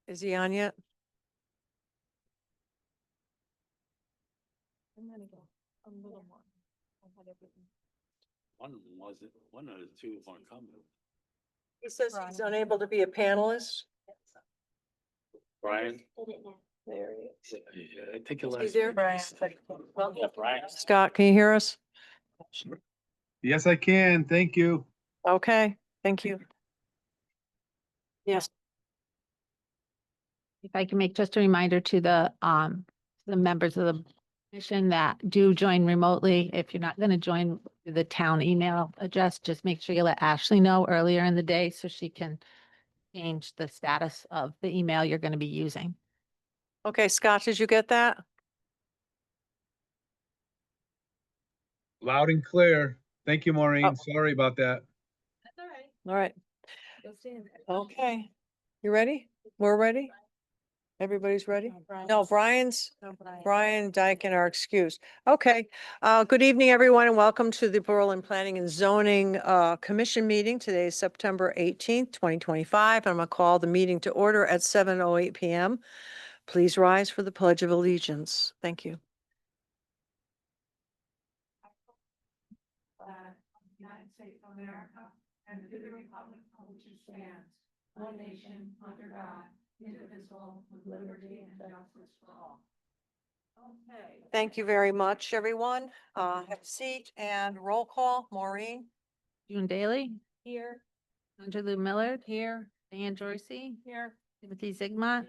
Is he on yet? One of the two aren't coming. He says he's unable to be a panelist. Brian? There he is. Yeah, I think it He's there, Brian. Yeah, Brian. Scott, can you hear us? Yes, I can. Thank you. Okay, thank you. Yes. If I can make just a reminder to the members of the commission that do join remotely, if you're not going to join the town email address, just make sure you let Ashley know earlier in the day so she can change the status of the email you're going to be using. Okay, Scott, did you get that? Loud and clear. Thank you, Maureen. Oh. Sorry about that. That's all right. All right. Okay. You ready? We're ready? Everybody's ready? No, Brian Dyken are excused. Okay. Good evening, everyone, and welcome to the Berlin Planning and Zoning Commission meeting. Today is September 18th, 2025. I'm going to call the meeting to order at 7:08 PM. Please rise for the Pledge of Allegiance. Thank you. United States of America and to the republic for which it stands, one nation under God, indivisible, with liberty and justice for all. Okay. Thank you very much, everyone. Have a seat and roll call. Maureen? June Daly, Here. Andrew Lou Millard. Here. Diane Jorsey. Here. Timothy Zigmont.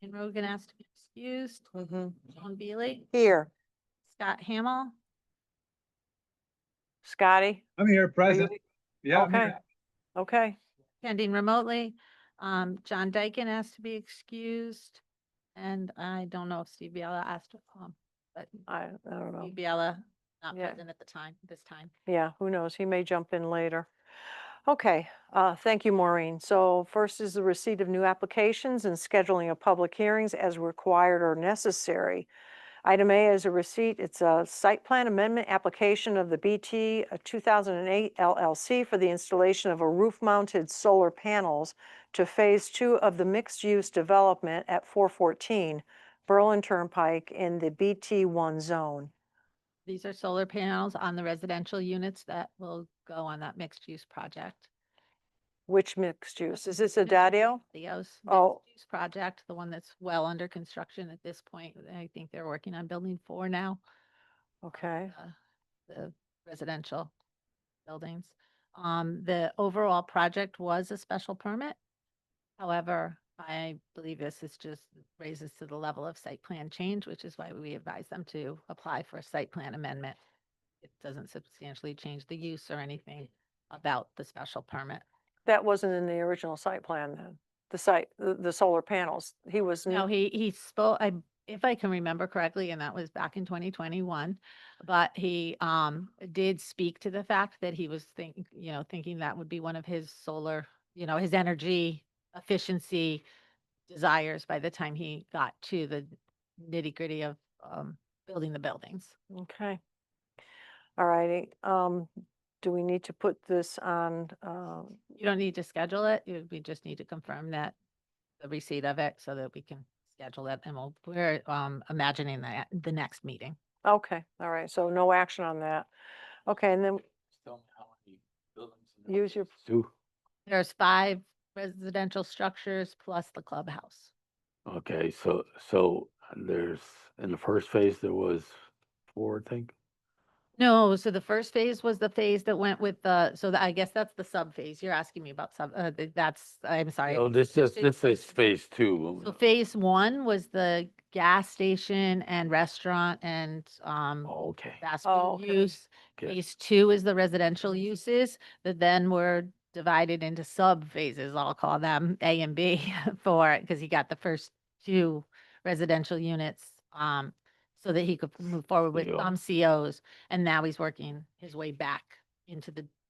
And Rogan asked to be excused. John Beely, Here. Scott Hamel, Scotty? I'm here, Are you- present. Yeah, I'm Okay. here. Okay. pending remotely. John Dyken asked to be excused. And I don't know if Steve Biella asked, but I don't know. Steve Biella not Yeah. present at this time. Yeah, who knows? He may jump in later. Okay, thank you, Maureen. So first is the receipt of new applications and scheduling of public hearings as required or necessary. Item A is a receipt. It's a site plan amendment application of the BT 2008 LLC for the installation of a roof-mounted solar panels to Phase 2 of the mixed-use development at 414 Berlin Turnpike in the BT1 zone. These are solar panels on the residential units that will go on that mixed use project. Which mixed use? Is this a Dadio? Theo's Oh. mixed use project, the one that's well under construction at this point. I think they're working on building 4 now, Okay. the residential buildings. The overall project was a special permit. However, I believe this is just raises to the level of site plan change, which is why we advise them to apply for a site plan amendment. It doesn't substantially change the use or anything about the special permit. That wasn't in the original site plan then, the site, the solar panels. He was. No, he spoke, if I can remember correctly, and that was back in 2021, but he did speak to the fact that he was thinking that would be one of his solar, his energy efficiency desires by the time he got to the nitty gritty of building the buildings. Okay. All righty. Do we need to put this on, You don't need to schedule it. We just need to confirm that the receipt of it so that we can schedule it, and we're imagining that the next meeting. okay, all right, so no action on that. Okay, and then Tell me how many buildings in the- use your, Two. There's 5 residential structures plus the clubhouse. Okay, so there's, in the first phase, there was 4, I think. No, so the first phase was the phase that went with I guess that's the sub phase. You're asking me about I'm sorry. No, this is phase 2. So phase 1 was the gas station and restaurant and Oh, okay. fast Oh, food okay. use. Okay. Phase 2 is the residential uses that then were divided into sub phases, I'll call them A and B for it, because he got the first 2 residential units so that he could move forward with CO. some COs. And now he's working his way back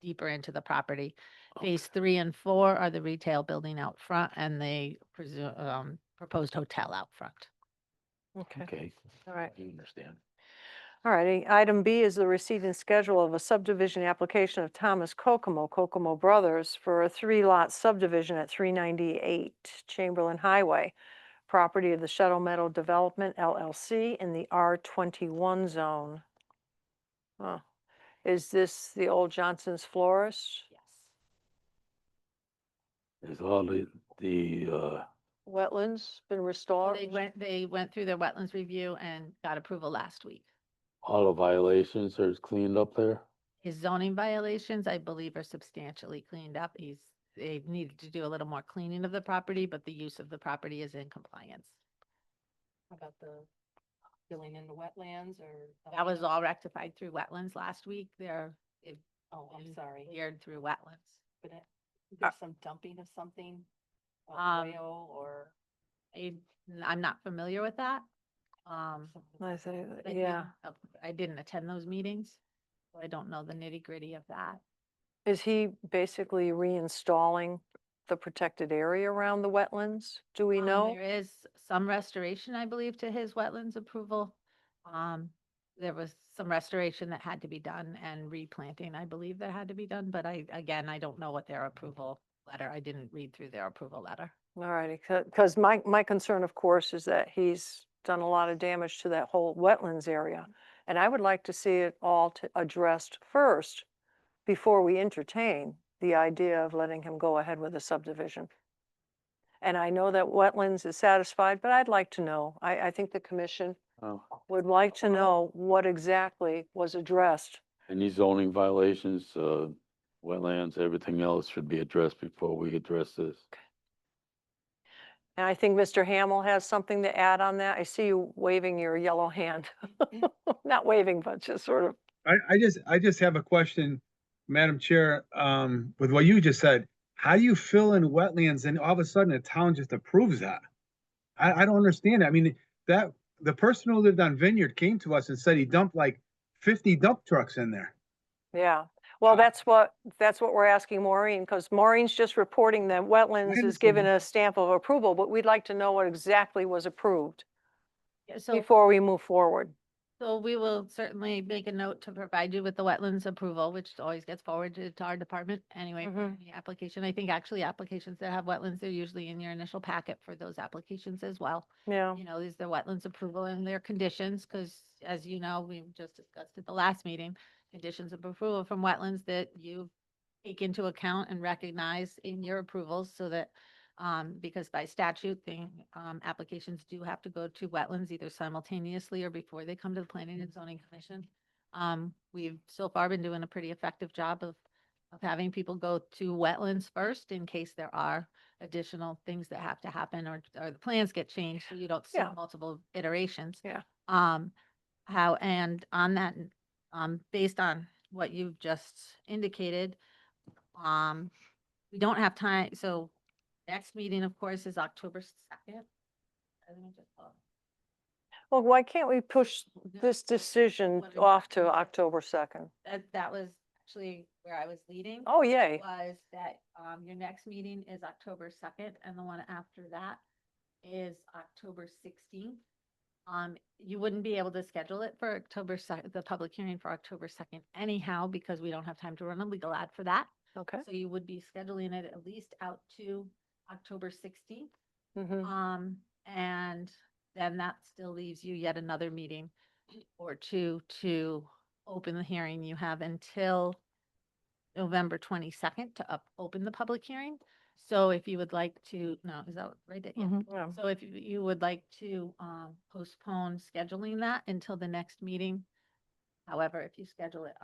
deeper into the property. Phase 3 and 4 are the retail building out front and the proposed hotel out front. okay, Okay, all right. I understand. All righty, item B is the receipt and schedule of a subdivision application of Thomas Kokomo Brothers for a 3-lot subdivision at 398 Chamberlain Highway, property of the Shuttle Meadow Development LLC in the R21 zone. Huh. Is this the old Johnson's Florist? Yes. Is all the Wetlands been So restored? they went through their wetlands review and got approval last week. all the violations are cleaned up there? His zoning violations, I believe, are substantially cleaned up. They needed to do a little more cleaning of the property, but the use of the property is in compliance. About the filling in the wetlands or? That was dumping of- all rectified through wetlands last week. They've Oh, I'm been sorry. cleared through wetlands. But there's some dumping of something, Um, oil or I'm not familiar with that. something. I think, I yeah. I didn't attend those meetings, so I don't know the nitty gritty of that. Is he basically reinstalling the protected area around the wetlands? Do we know? There is some restoration, I believe, to his wetlands approval. There was some restoration that had to be done and replanting, I believe, that had to be done, but again, I don't know what their approval letter, I didn't read through their approval letter. All righty, because my concern, of course, is that he's done a lot of damage to that whole wetlands area. And I would like to see it all addressed first before we entertain the idea of letting him go ahead with a subdivision. And I know that wetlands is satisfied, but I'd like to know. I think the commission Oh, would like to know what exactly was addressed. any zoning violations, wetlands, everything else should be addressed before we address this. And I think Mr. Hamel has something to add on that. I see you waving your yellow hand. Not waving, but just sort of. I just have a question, Madam Chair, with what you just said. How do you fill in wetlands and all of a sudden the town just approves that? I don't understand. I mean, that, the person who lived on Vineyard came to us and said he dumped like 50 dump trucks in there. Yeah, well, that's what we're asking Maureen, because Maureen's just reporting that wetlands is given understand. a stamp of approval, but we'd like to know what exactly was approved Yeah, so, before we move forward. so we will certainly make a note to provide you with the wetlands approval, which always gets forwarded to our department anyway, for Mhm. any application. I think actually applications that have wetlands, they're usually in your initial packet for those applications as well. Yeah, You know, these the wetlands approval and their conditions, because as you know, we just discussed at the last meeting, conditions of approval from wetlands that you take into account and recognize in your approvals so that, because by statute, applications do have to go to wetlands either simultaneously or before they come to the Planning and Zoning Commission. We've so far been doing a pretty effective job of having people go to wetlands first in case there are additional things that have to happen or the plans get changed, so you don't see Yeah. multiple iterations. Yeah. And on that, based on what you've just indicated, we don't have time, so next meeting, of course, is October 2nd. well, why can't we push this decision What are you off to talking about? October 2nd? That was actually where I was leading. Oh, yay. Was that, your next meeting is October 2nd, and the one after that is October 16th. You wouldn't be able to schedule it for October 2nd, the public hearing for October 2nd anyhow, because we don't have time to run a legal ad for that. Okay. So you would be scheduling it at least out to October 16th. Mhm. And then that still leaves you yet another meeting or two to open the hearing. You have until November 22nd to open the public hearing. So if you would like to, no, is that right? Yeah. Mhm. Yeah. So if you would like to postpone scheduling that until the next meeting. However, if you schedule it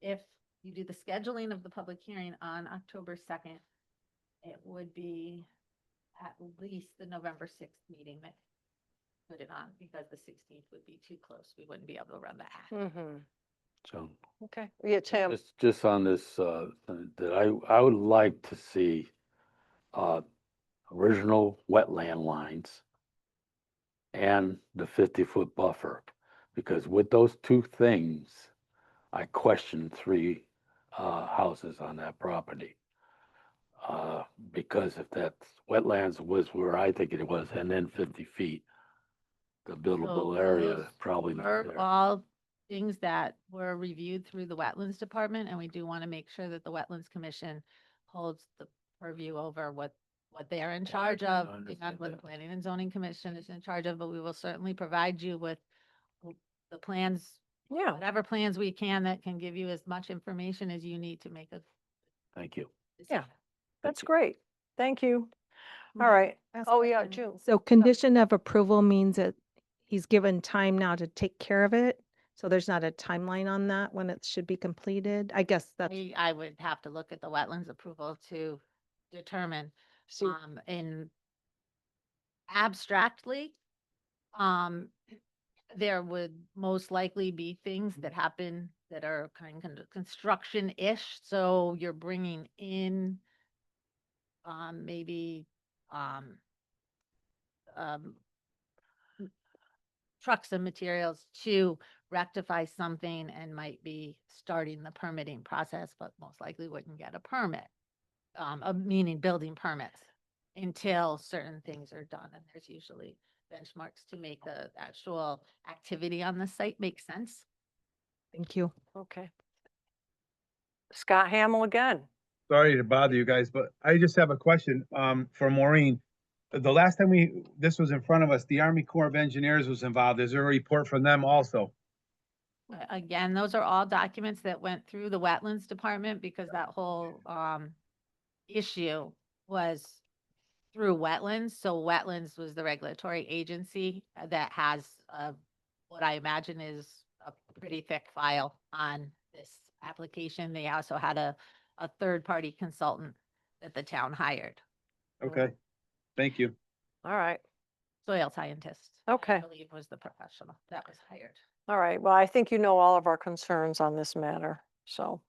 if you do the scheduling of the public hearing on October 2nd, it would be at least the November 6th meeting that put it on, because the 16th would be too close. We wouldn't be able to run the ad. Mhm. So Okay, yeah, Tim. just on this, that I would like to see original wetland lines and the 50-foot buffer, because with those two things, I question 3 houses on that property. Because if that wetlands was where I think it was, and then 50 feet, the buildable area those probably not Are there. all things that were reviewed through the Wetlands Department, and we do want to make sure that the Wetlands Commission holds the purview over what they're in charge of, understand and what the that. Planning and Zoning Commission is in charge of, but we will certainly provide you with the plans, Yeah, whatever plans we can that can give you as much information as you need to make a Thank you. decision. that's great. Thank you. All May I right. ask Oh, a yeah, question? June. So condition of approval means that he's given time now to take care of it? So there's not a timeline on that when it should be completed? I guess that's, I would have to look at the wetlands approval to determine, See, in abstractly, um, there would most likely be things that happen that are kind of construction-ish, so you're bringing in, maybe, um, um, trucks and materials to rectify something and might be starting the permitting process, but most likely wouldn't get a permit. Meaning building permits until certain things are done. And there's usually benchmarks to make the actual activity on the site make sense. thank you. okay. Scott Hamel again. Sorry to bother you guys, but I just have a question, for Maureen. The last time this was in front of us, the Army Corps of Engineers was involved. Is there a report from them also? Again, those are all documents that went through the Wetlands Department because that whole, issue was through wetlands. So wetlands was the regulatory agency that has, what I imagine is a pretty thick file on this application. They also had a third-party consultant that the town hired, Okay, thank you. All right. soil scientist. Okay. I believe was the professional that was hired. All right. Well, I think you know all of our concerns on this matter. So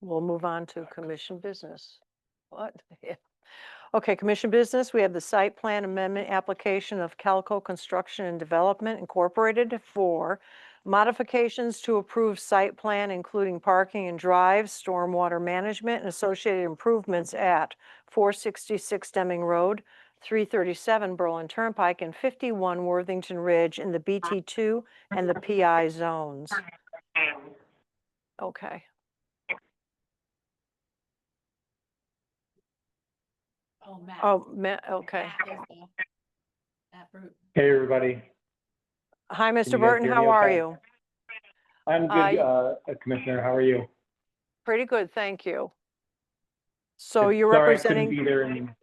we'll move on to commission business. What? Yeah. Okay, commission business, we have the site plan amendment application of Calco Construction and Development Incorporated for modifications to approve site plan, including parking and drives, stormwater management, and associated improvements at 466 Deming Road, 337 Berlin Turnpike, and 51 Worthington Ridge in the BT2 and the PI zones. Okay. Oh, Matt. Okay. Matt is the- Matt Brute. Hey, everybody. Hi, Can Mr. you guys Burton, hear how me are okay? you? I'm Uh, good, Commissioner. How are you? Pretty good, thank you. So Good. you're Sorry I couldn't representing, be there.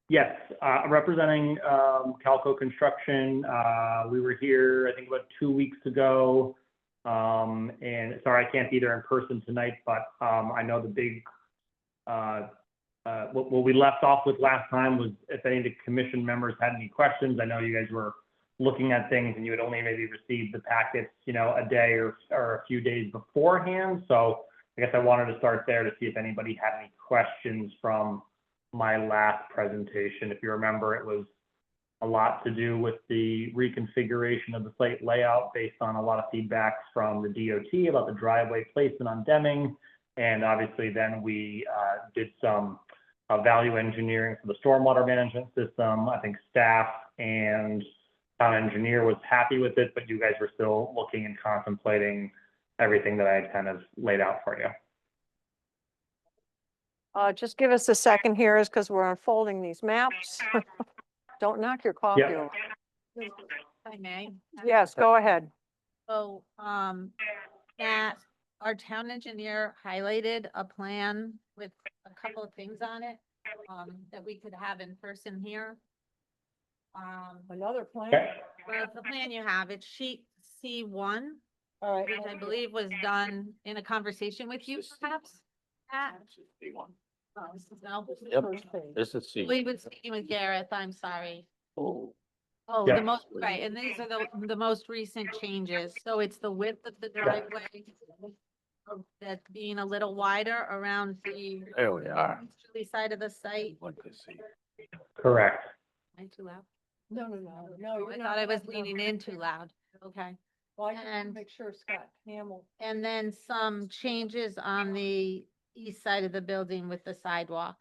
Yes, I'm representing Calco Construction. We were here, I think, about 2 weeks ago. And sorry, I can't be there in person tonight, but I know the big, what we left off with last time was if any of the commission members had any questions. I know you guys were looking at things and you had only maybe received the packets, a day or a few days beforehand. So I guess I wanted to start there to see if anybody had any questions from my last presentation. If you remember, it was a lot to do with the reconfiguration of the site layout based on a lot of feedback from the DOT about the driveway placement on Deming. And obviously then we did some value engineering for the stormwater management system. I think staff and town engineer was happy with it, but you guys were still looking and contemplating everything that I had kind of laid out for you. just give us a second here, is because we're unfolding these maps. Don't knock your coffee Yeah. over. If I may. Yes, go ahead. So, Matt, our town engineer highlighted a plan with a couple of things on it, that we could have in person here. Another plan? Okay. Well, the plan you have, it's sheet C1, All right. which I believe was done in a conversation with you perhaps, Matt? No? Yep. First page. This is C. We was speaking with Gareth, I'm sorry. Oh, Oh, Yeah. the most, right, and these are the most recent changes. So it's the width of the driveway that's being a little wider around the there we are. easterly side of the site. What to see? Correct. Am I too loud? No, no, no, no. Oh, you're I not thought I was loud enough. leaning in too loud. Okay. Well, I just want to and- make sure Scott Hamel. And then some changes on the east side of the building with the sidewalk,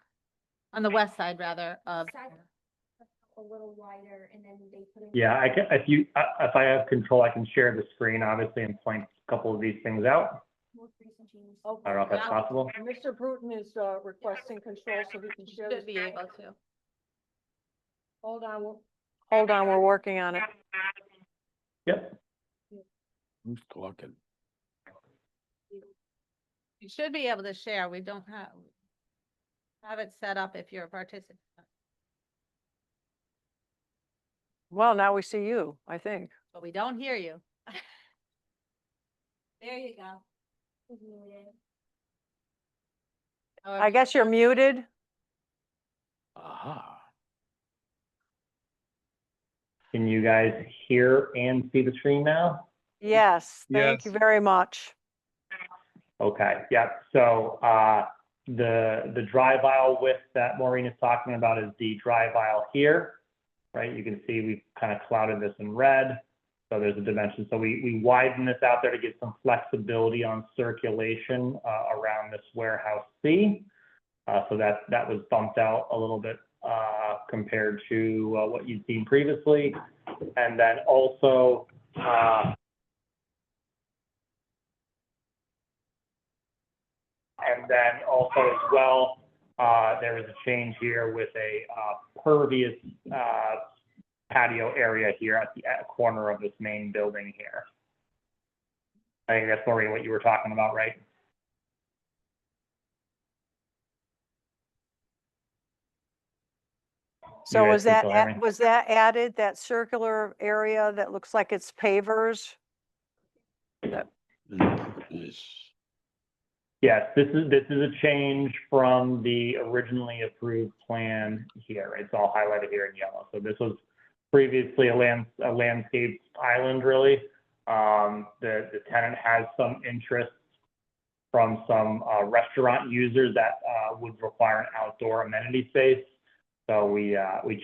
on the west side rather of, little wider and then they put in. Yeah, I can, if I have control, I can share the screen, obviously, and point a couple of these things out. Most recent changes. I don't know if that's possible. Mr. Bruton is requesting control so he can share. Should be able to. Hold on, we're working on it. Yep. Who's talking? You should be able to share. We don't have it set up if you're a participant. Well, now we see you, I think. But we don't hear you. There you go. I guess you're muted. Aha. Can you guys hear and see the screen now? Yes, thank you Yes. very much. Okay, yep. So the drive aisle width that Maureen is talking about is the drive aisle here, right? You can see we've kind of clouded this in red. So there's a dimension. So we widen this out there to get some flexibility on circulation around this warehouse C. So that was bumped out a little bit compared to what you'd seen previously. And then also as well, there was a change here with a pervious patio area here at the corner of this main building here. I think that's Maureen, what you were talking about, right? So guys was can that, still hear me? was that added, that circular area that looks like it's pavers? Yes, this is a change from the originally approved plan here. It's all highlighted here in yellow. So this was previously a landscaped island, really. The tenant has some interest from some restaurant users that would require an outdoor amenity space. So we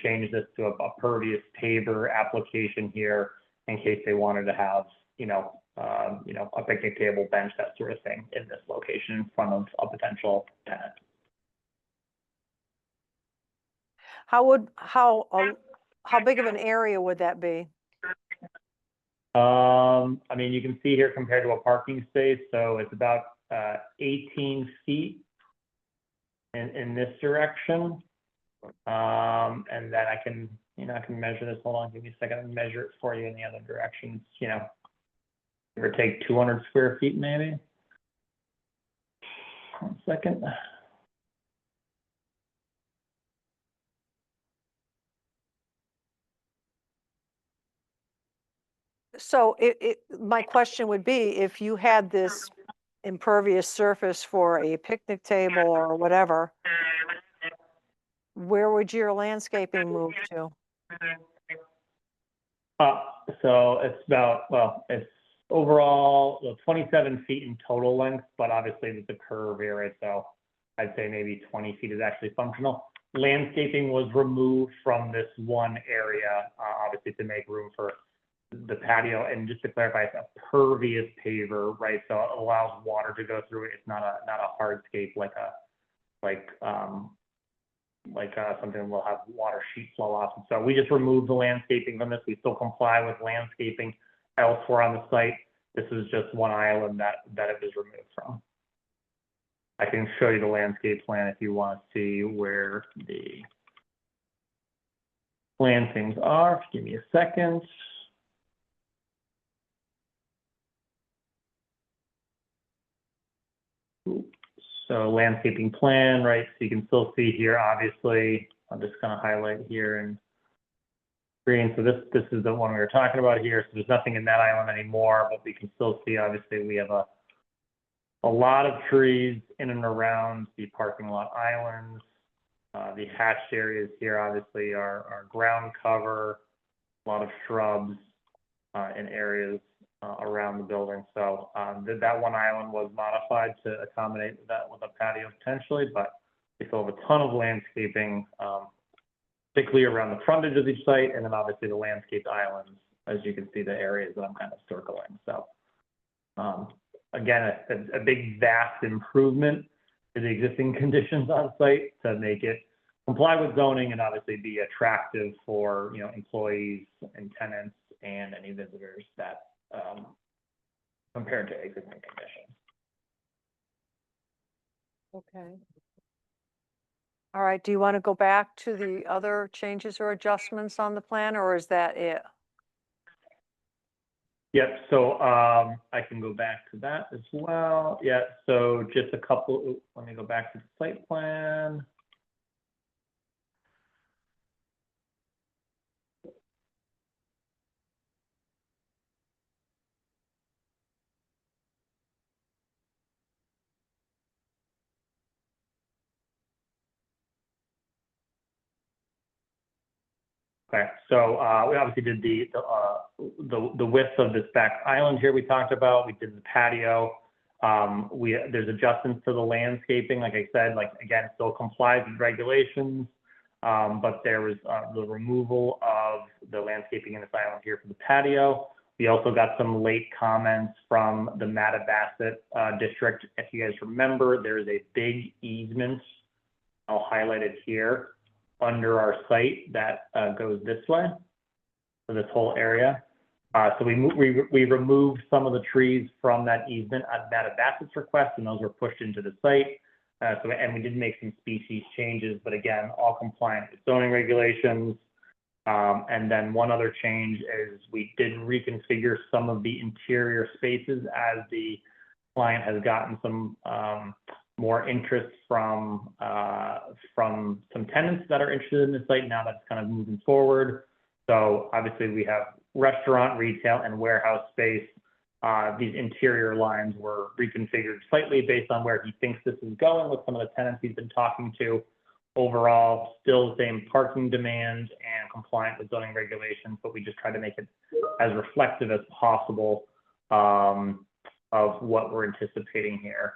changed this to a pervious paver application here in case they wanted to have, a picnic table, bench, that sort of thing in this location in front of a potential tenant. How big of an area would that be? I mean, you can see here compared to a parking space, so it's about 18 feet in this direction. And then I can measure this. Hold on, give me a second. I can measure it for you in the other direction. Give or take 200 square feet, maybe. 1 second. So my question would be, if you had this impervious surface for a picnic table or whatever, where would your landscaping move to? So it's it's overall 27 feet in total length, but obviously with the curve here, so I'd say maybe 20 feet is actually functional. Landscaping was removed from this one area, obviously to make room for the patio. And just to clarify, it's a pervious paver, right? So it allows water to go through it. It's not a hardscape like something will have water sheet flow off. And so we just removed the landscaping from this. We still comply with landscaping elsewhere on the site. This is just one island that it was removed from. I can show you the landscape plan if you want to see where the plantings are. Give me a second. So landscaping plan, right? So you can still see here, obviously, I'm just going to highlight here in green. So this is the one we were talking about here. So there's nothing in that island anymore, but we can still see, obviously, we have a lot of trees in and around the parking lot islands. The hatched areas here, obviously, are ground cover, a lot of shrubs in areas around the building. So that one island was modified to accommodate that with a patio potentially, but we still have a ton of landscaping, particularly around the frontage of each site, and then obviously the landscaped islands, as you can see the areas that I'm kind of circling. So again, a big, vast improvement to the existing conditions on site to make it comply with zoning and obviously be attractive for, you know, employees and tenants and any visitors that, compared to existing conditions. Okay. All right, do you want to go back to the other changes or adjustments on the plan, or is that it? Yep, so I can go back to that as well. Yeah, so just a couple, let me go back to the site plan. Okay, so we obviously did the width of this back island here we talked about. We did the patio. There's adjustments to the landscaping, like I said, like again, still complies with regulations. But there was the removal of the landscaping in this island here for the patio. We also got some late comments from the Mattabesset district. If you guys remember, there is a big easement, I'll highlight it here, under our site that goes this way, for this whole area. So we removed some of the trees from that easement at Mattabesset's request, and those were pushed into the site. And we did make some species changes, but again, all compliant with zoning regulations. And then one other change is we did reconfigure some of the interior spaces as the client has gotten some more interest from some tenants that are interested in the site now that's kind of moving forward. So obviously we have restaurant, retail, and warehouse space. These interior lines were reconfigured slightly based on where he thinks this is going with some of the tenants he's been talking to. Overall, still the same parking demand and compliant with zoning regulations, but we just try to make it as reflective as possible of what we're anticipating here.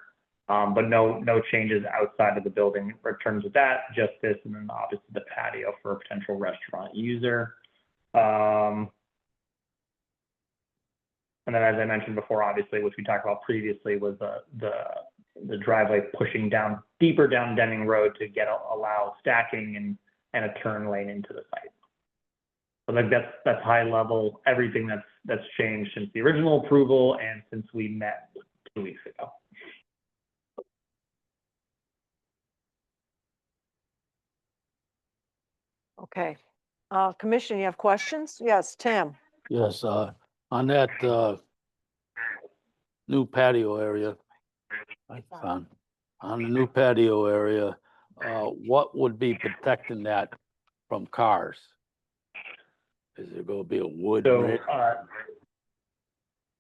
But no changes outside of the building in terms of that, just this, and then obviously the patio for a potential restaurant user. And then, as I mentioned before, obviously, which we talked about previously, was the driveway pushing down deeper down Deming Road to allow stacking and a turn lane into the site. So like that's high level, everything that's changed since the original approval and since we met 2 weeks ago. Okay. Commission, you have questions? Yes, Tim. Yes, on that new patio area, on the new patio area, what would be protecting that from cars? Is there gonna be a wood So, rail?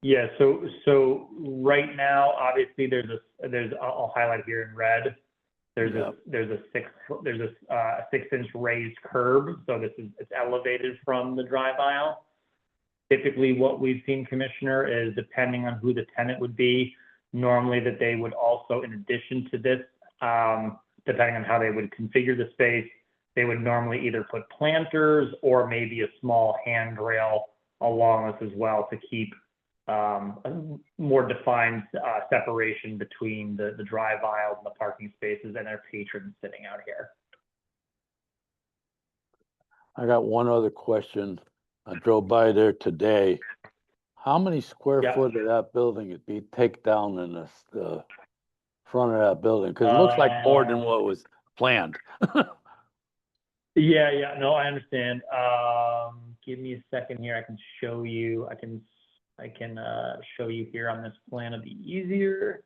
yeah, so right now, obviously, I'll highlight here in red. There's a 6-inch raised curb, so it's elevated from the drive aisle. Typically, what we've seen, Commissioner, is depending on who the tenant would be, normally that they would also, in addition to this, depending on how they would configure the space, they would normally either put planters or maybe a small handrail along this as well to keep a more defined separation between the drive aisles and the parking spaces and their patrons sitting out here. I got one other question. I drove by there today. How many square Yeah. foot of that building would be take down in the front of that building? Because it looks like more than what was planned. Yeah, no, I understand. Give me a second here. I can show you. I can show you here on this plan. It'll be easier.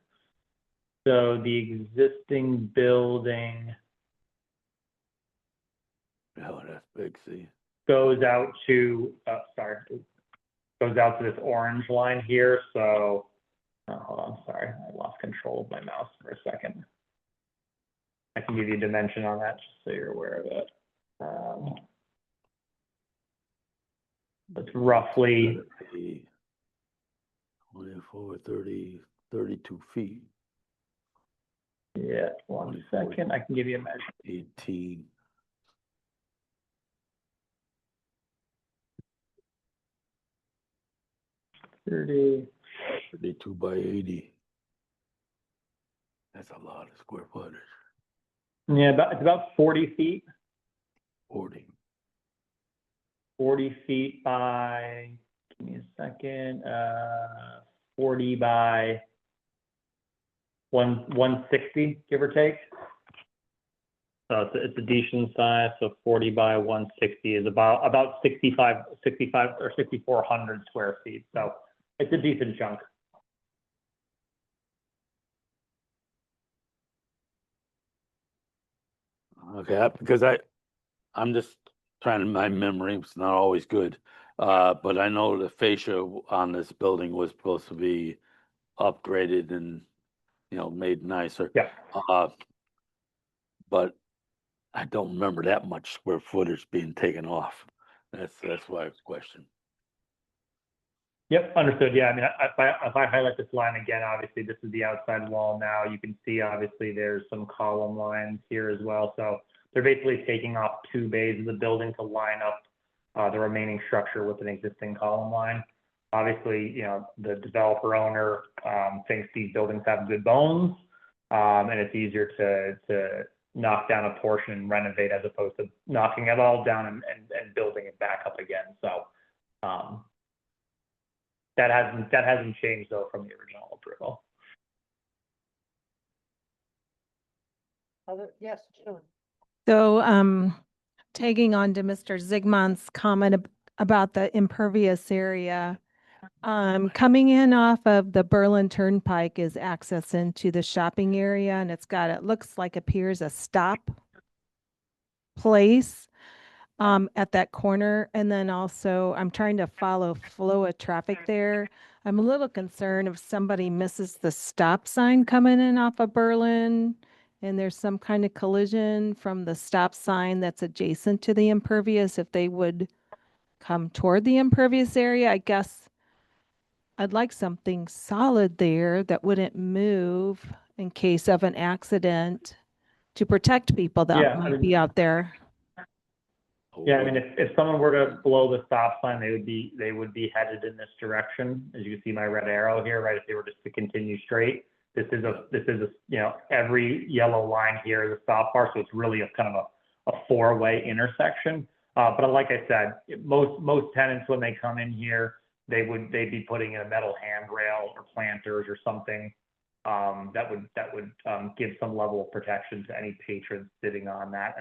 So the existing building Oh, that's big, see? goes out to this orange line here. So hold on, sorry, I lost control of my mouse for a second. I can give you a dimension on that just so you're aware of it. That's roughly 24, 30, 32 feet, Yeah, 1 second. I can give you a measure. 18. Thirty. 32 by 80. That's a lot of square footage. Yeah, it's about 40 feet 40. 40 feet by, give me a second, 40 by 160, give or take. So it's a decent size, so 40 by 160 is about 65 or 6,400 square feet. So it's a decent chunk. Okay, because I'm just trying to, my memory's not always good. But I know the fascia on this building was supposed to be upgraded and, made nicer. Yeah. But I don't remember that much square footage being taken off. That's why I was questioning. Yep, understood. Yeah, I mean, if I highlight this line again, obviously this is the outside wall now. You can see obviously there's some column lines here as well. So they're basically taking off 2 bays of the building to line up the remaining structure with an existing column line. Obviously, the developer owner thinks these buildings have good bones, and it's easier to knock down a portion and renovate as opposed to knocking it all down and building it back up again. So that hasn't changed though from the original approval. Yes, June. So, tagging on to Mr. Zigman's comment about the impervious area, coming in off of the Berlin Turnpike is access into the shopping area, and it looks like appears a stop place at that corner. And then also I'm trying to follow flow of traffic there. I'm a little concerned if somebody misses the stop sign coming in off of Berlin and there's some kind of collision from the stop sign that's adjacent to the impervious, if they would come toward the impervious area. I guess I'd like something solid there that wouldn't move in case of an accident to protect people that Yeah, I might mean- be out there. Yeah, I mean, if someone were to blow the stop sign, they would be headed in this direction. As you can see my red arrow here, right? If they were just to continue straight, this is a every yellow line here is a stop bar, so it's really a kind of a 4-way intersection. But like I said, most tenants when they come in here, they'd be putting in a metal handrail or planters or something that would give some level of protection to any patrons sitting on that.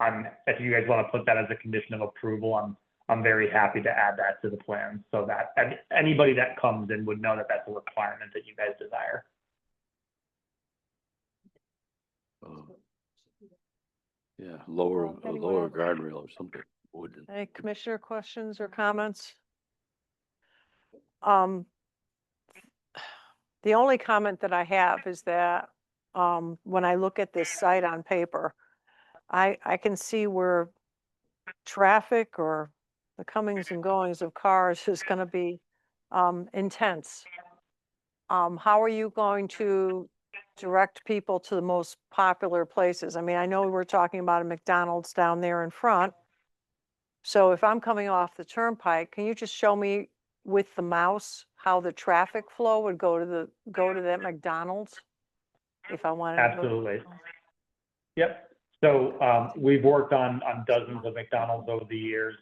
And if you guys want to put that as a condition of approval, I'm very happy to add that to the plan so that anybody that comes in would know that that's a requirement that you guys desire. Yeah, lower a anyone lower else? guardrail or something. Wooden. Any commissioner questions or comments? The only comment that I have is that when I look at this site on paper, I can see where traffic or the comings and goings of cars is going to be intense. How are you going to direct people to the most popular places? I mean, I know we're talking about a McDonald's down there in front. So if I'm coming off the turnpike, can you just show me with the mouse how the traffic flow would go to that McDonald's if I wanted to go to Absolutely. McDonald's? Yep. So we've worked on dozens of McDonald's over the years.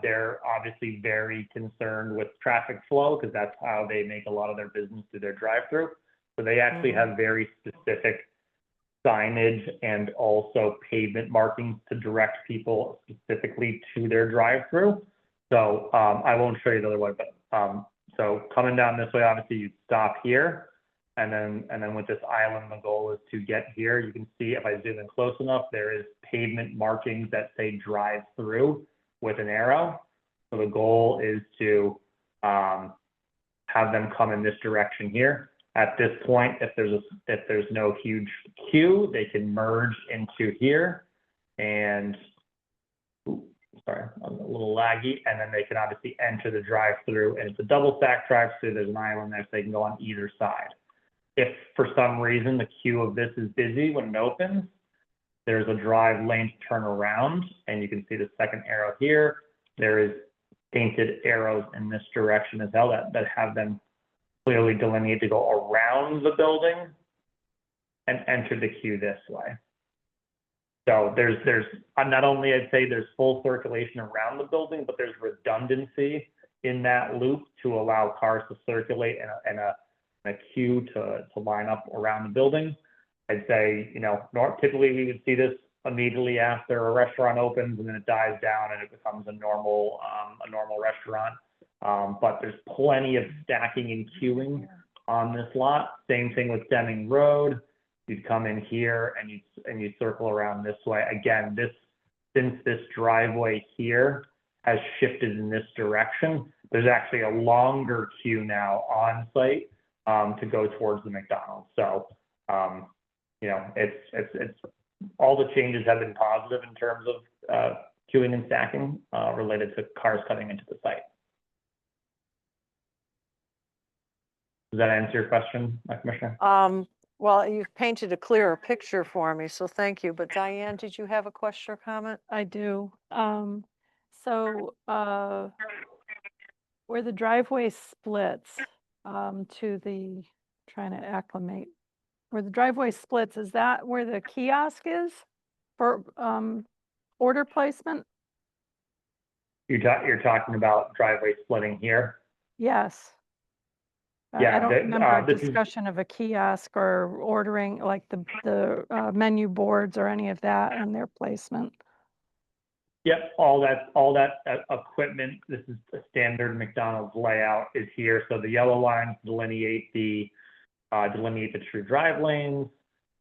They're obviously very concerned with traffic flow because that's how they make a lot of their business through their drive-through. So they actually have very specific signage and also pavement markings to direct people specifically to their drive-through. So I won't show you the other way, but so coming down this way, obviously you stop here. And then with this island, the goal is to get here. You can see if I zoom in close enough, there is pavement markings that say drive through with an arrow. So the goal is to have them come in this direction here. At this point, if there's no huge queue, they can merge into here. And sorry, I'm a little laggy. And then they can obviously enter the drive-through, and it's a double stack drive-through. There's an island there, so they can go on either side. If for some reason the queue of this is busy when it opens, there's a drive lane to turn around, and you can see the second arrow here. There is painted arrows in this direction as well that have them clearly delineate to go around the building and enter the queue this way. So there's not only I'd say there's full circulation around the building, but there's redundancy in that loop to allow cars to circulate in a queue to line up around the building. I'd say, you know, typically we would see this immediately after a restaurant opens, and then it dies down and it becomes a normal restaurant. But there's plenty of stacking and queuing on this lot. Same thing with Deming Road. You'd come in here and you'd circle around this way. Again, since this driveway here has shifted in this direction, there's actually a longer queue now on site to go towards the McDonald's. So, you know, it's all the changes have been positive in terms of queuing and stacking related to cars coming into the site. Does that answer your question, Commissioner? Well, you've painted a clearer picture for me, so thank you. But Diane, did you have a question or comment? I do. Where the driveway splits to the, trying to acclimate, where the driveway splits, is that where the kiosk is for order placement? You're talking about driveway splitting here? Yes. Yeah, I don't remember a this is- discussion of a kiosk or ordering like the menu boards or any of that and their placement. Yep, all that equipment, this is a standard McDonald's layout is here. So the yellow lines delineate the true drive lanes.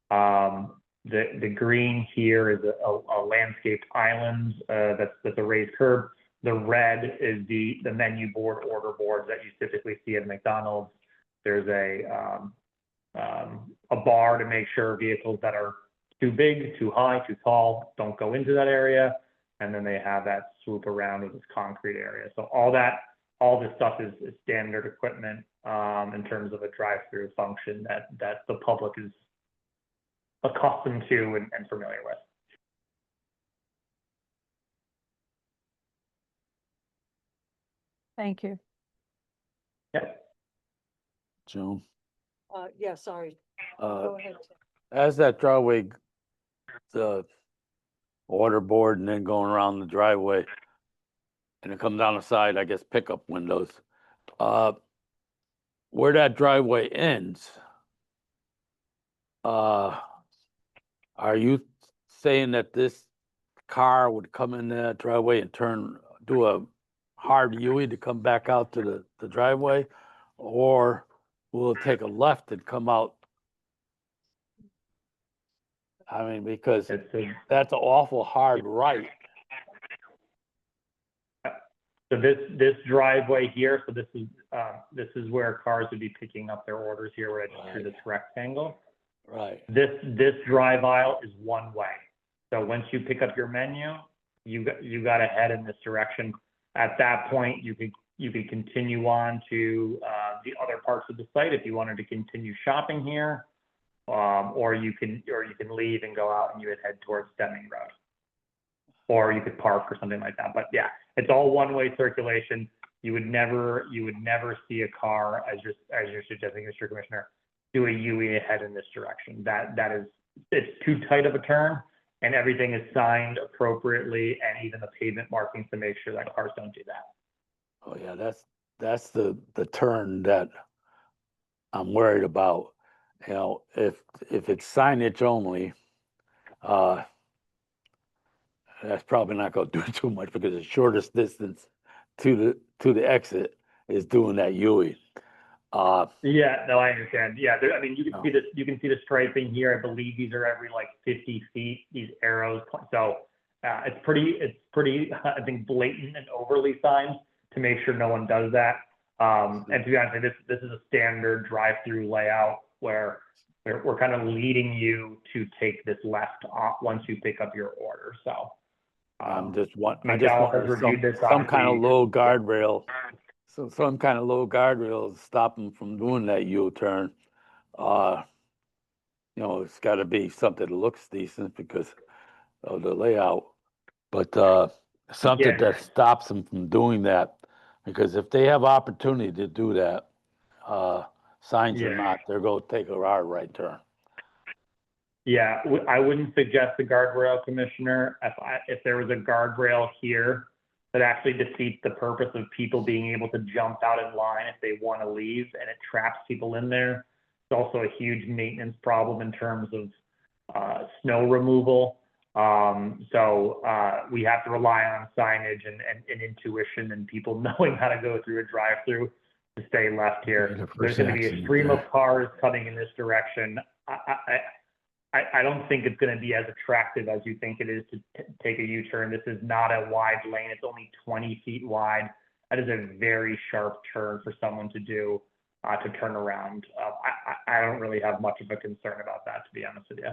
The green here is a landscaped island that's a raised curb. The red is the menu board, order boards that you typically see at McDonald's. There's a bar to make sure vehicles that are too big, too high, too tall don't go into that area. And then they have that swoop around with this concrete area. So all this stuff is standard equipment in terms of a drive-through function that the public is accustomed to and familiar with. Thank you. Yep. Joan, Yeah, sorry. uh, Go ahead. as that driveway, the order board and then going around the driveway and it comes down the side, I guess, pickup windows, where that driveway ends, are you saying that this car would come in that driveway and do a hard U to come back out to the driveway? Or will it take a left and come out? I mean, because that's an awful hard right. So this driveway here, so this is where cars would be picking up their orders here right through this rectangle. Right. This drive aisle is one way. So once you pick up your menu, you got to head in this direction. At that point, you could continue on to the other parts of the site if you wanted to continue shopping here, or you can leave and go out and you would head towards Deming Road, or you could park or something like that. But yeah, it's all one-way circulation. You would never see a car, as you're suggesting, Mr. Commissioner, do a UE ahead in this direction. It's too tight of a turn, and everything is signed appropriately, and even the pavement markings to make sure that cars don't do that. Oh yeah, that's the turn that I'm worried about. You know, if it's signage only, that's probably not going to do too much because the shortest distance to the exit is doing that UE. Yeah, no, I understand. Yeah, I mean, you can see the striping here. I believe these are every like 50 feet. These arrows, so it's pretty, I think, blatant and overly signed to make sure no one does that. And to be honest, this is a standard drive-through layout where we're kind of leading you to take this left off once you pick up your order. So I just want reviewed this some kind of obviously. low guardrail. So some kind of low guardrail to stop them from doing that U-turn. You know, it's got to be something that looks decent because of the layout, but something Yeah. that stops them from doing that. Because if they have opportunity to do that, signs or Yeah. not, they're going to take a hard right turn. Yeah, I wouldn't suggest the guardrail, Commissioner. If there was a guardrail here, that actually defeats the purpose of people being able to jump out in line if they want to leave, and it traps people in there. It's also a huge maintenance problem in terms of snow removal. So we have to rely on signage and intuition and people knowing how to go through a drive-through to stay left Yeah, here. the first There's going to be a accident stream there. of cars coming in this direction. I don't think it's going to be as attractive as you think it is to take a U-turn. This is not a wide lane. It's only 20 feet wide. That is a very sharp turn for someone to do to turn around. I don't really have much of a concern about that, to be honest with you.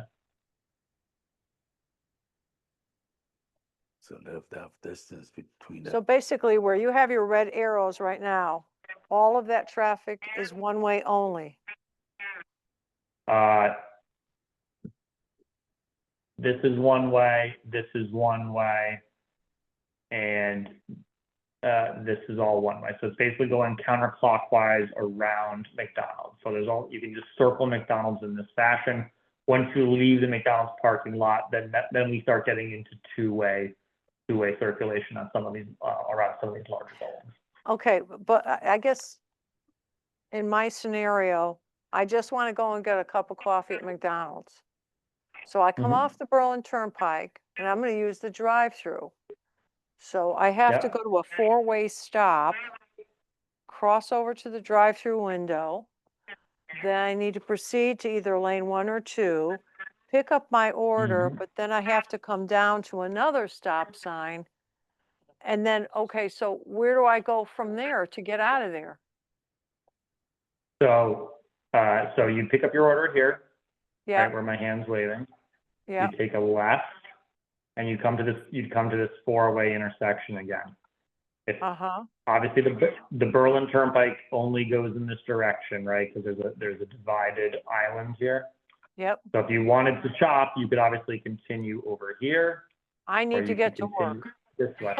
So that distance between that. So basically, where you have your red arrows right now, all of that traffic is one way only. This is one way, this is one way, and this is all one way. So it's basically going counterclockwise around McDonald's. So you can just circle McDonald's in this fashion. Once you leave the McDonald's parking lot, then we start getting into two-way circulation on some of these around some of these larger buildings. Okay, but I guess in my scenario, I just want to go and get a cup of coffee at McDonald's. So I come Mhm. off the Berlin Turnpike and I'm going to use the drive-through. So I have to Yeah. go to a four-way stop, cross over to the drive-through window. Then I need to proceed to either lane 1 or 2, pick up my order, Mhm. but then I have to come down to another stop sign. And then, okay, so where do I go from there to get out of there? So you pick up your order here, Yeah, right where my hand's waving. yeah, You take a left, and you'd come to this four-way intersection again. uh-huh, Obviously, the Berlin Turnpike only goes in this direction, right? Because there's a divided island here. yep. So if you wanted to chop, you could obviously continue over here, I or need to you get could to continue work. this way.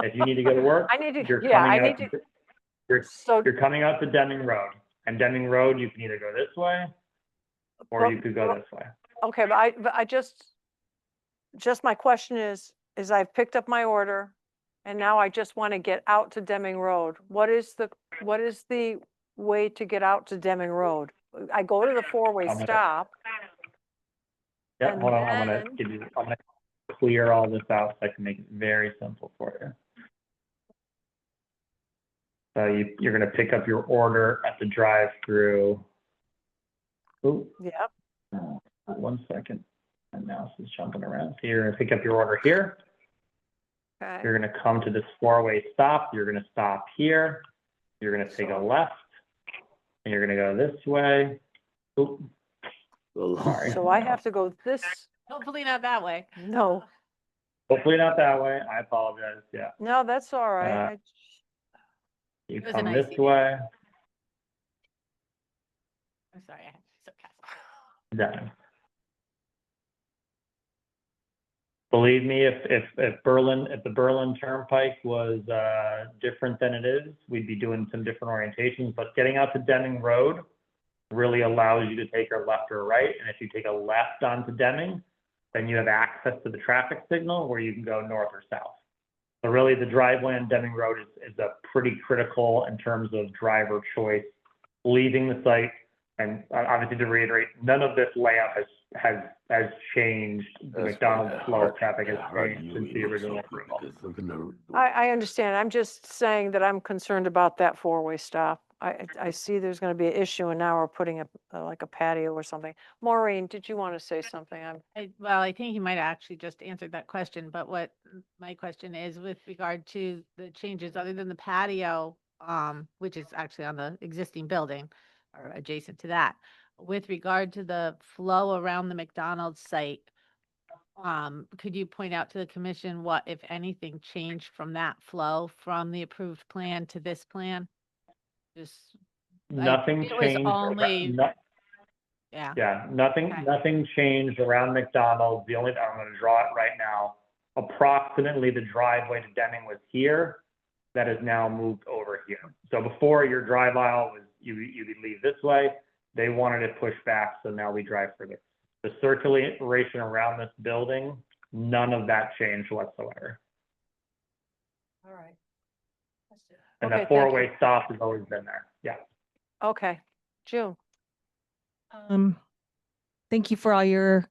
If you need to go to work, I need to, you're yeah, coming I out. need to, You're so, you're coming out to Deming Road, and Deming Road, you can either go this way, or Well, you could go this way. okay, but I just my question is I've picked up my order and now I just want to get out to Deming Road. What is the way to get out to Deming Road? I go to the four-way I'm gonna- stop. Yeah, And hold on. then- I'm gonna clear all this out so I can make it very simple for you. So you're gonna pick up your order at the drive-through. Oh, Yep, 1 second. My mouse is jumping around. So you're gonna pick up your order here. okay. You're gonna come to this four-way stop. You're gonna stop here. You're gonna take a left, and you're gonna go this way. Oop, sorry. So I have to go this, Hopefully not that way. no, Hopefully not that way. I apologize. Yeah. no, that's all right. You was come an this icy day. way. I'm sorry, I have to be sarcastic. Done. Believe me, if the Berlin Turnpike was different than it is, we'd be doing some different orientations. But getting out to Deming Road really allows you to take a left or a right. And if you take a left onto Deming, then you have access to the traffic signal where you can go north or south. So really, the driveway on Deming Road is a pretty critical in terms of driver choice leaving the site. And obviously, to reiterate, none of this layout has changed the McDonald's flow of traffic has changed since the original approval. I understand. I'm just saying that I'm concerned about that four-way stop. I see there's going to be an issue and now we're putting like a patio or something. Maureen, did you want to say something? Well, I think he might have actually just answered that question, but what my question is with regard to the changes, other than the patio, which is actually on the existing building or adjacent to that, with regard to the flow around the McDonald's site, could you point out to the commission what, if anything, changed from that flow from the approved plan to this plan? Just, Nothing it was changed. only- yeah. Yeah, nothing, Okay. nothing changed around McDonald's. The only, I'm gonna draw it right now. Approximately the driveway to Deming was here. That is now moved over here. So before, your drive aisle was, you could leave this way. They wanted it pushed back, so now we drive further. The circulation around this building, none of that changed whatsoever. All right. And Okay, that thank you. four-way stop has always been there. Yeah. Okay, June. Thank you for all your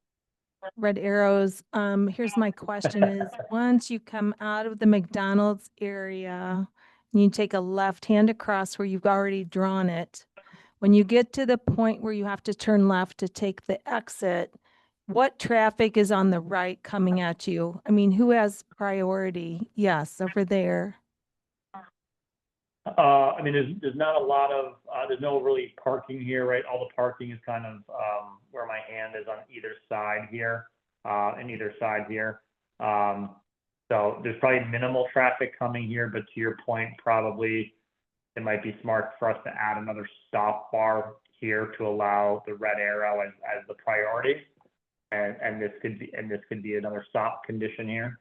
red arrows. Here's my question is, once you come out of the McDonald's area, you take a left hand across where you've already drawn it. When you get to the point where you have to turn left to take the exit, what traffic is on the right coming at you? I mean, who has priority? Yes, over there. I mean, there's not a lot of, there's no really parking here, right? All the parking is kind of, where my hand is on either side here, and either side here. So there's probably minimal traffic coming here, but to your point, probably it might be smart for us to add another stop bar here to allow the red arrow as the priority. And this could be another stop condition here.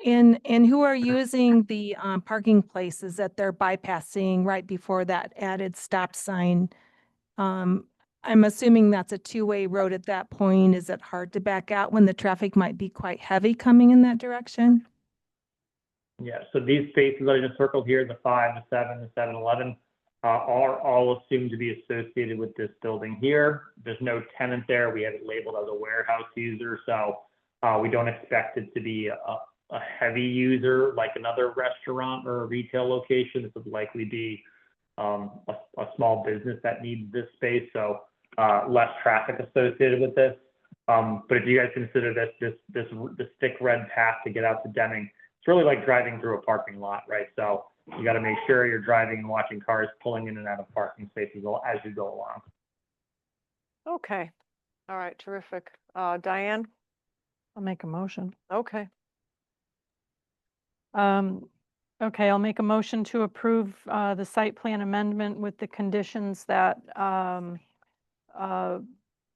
And who are using the parking places that they're bypassing right before that added stop sign? I'm assuming that's a two-way road at that point. Is it hard to back out when the traffic might be quite heavy coming in that direction? Yeah, so these spaces that I just circled here, the 5, the 7, the 7-Eleven, are all assumed to be associated with this building here. There's no tenant there. We have it labeled as a warehouse user, so we don't expect it to be a heavy user like another restaurant or a retail location. This would likely be a small business that needs this space, so less traffic associated with this. But if you guys consider the stick red path to get out to Deming, it's really like driving through a parking lot, right? So you got to make sure you're driving and watching cars pulling in and out of parking spaces as you go along. Okay, all right, terrific. Diane? I'll make a motion. Okay, Okay, I'll make a motion to approve the site plan amendment with the conditions that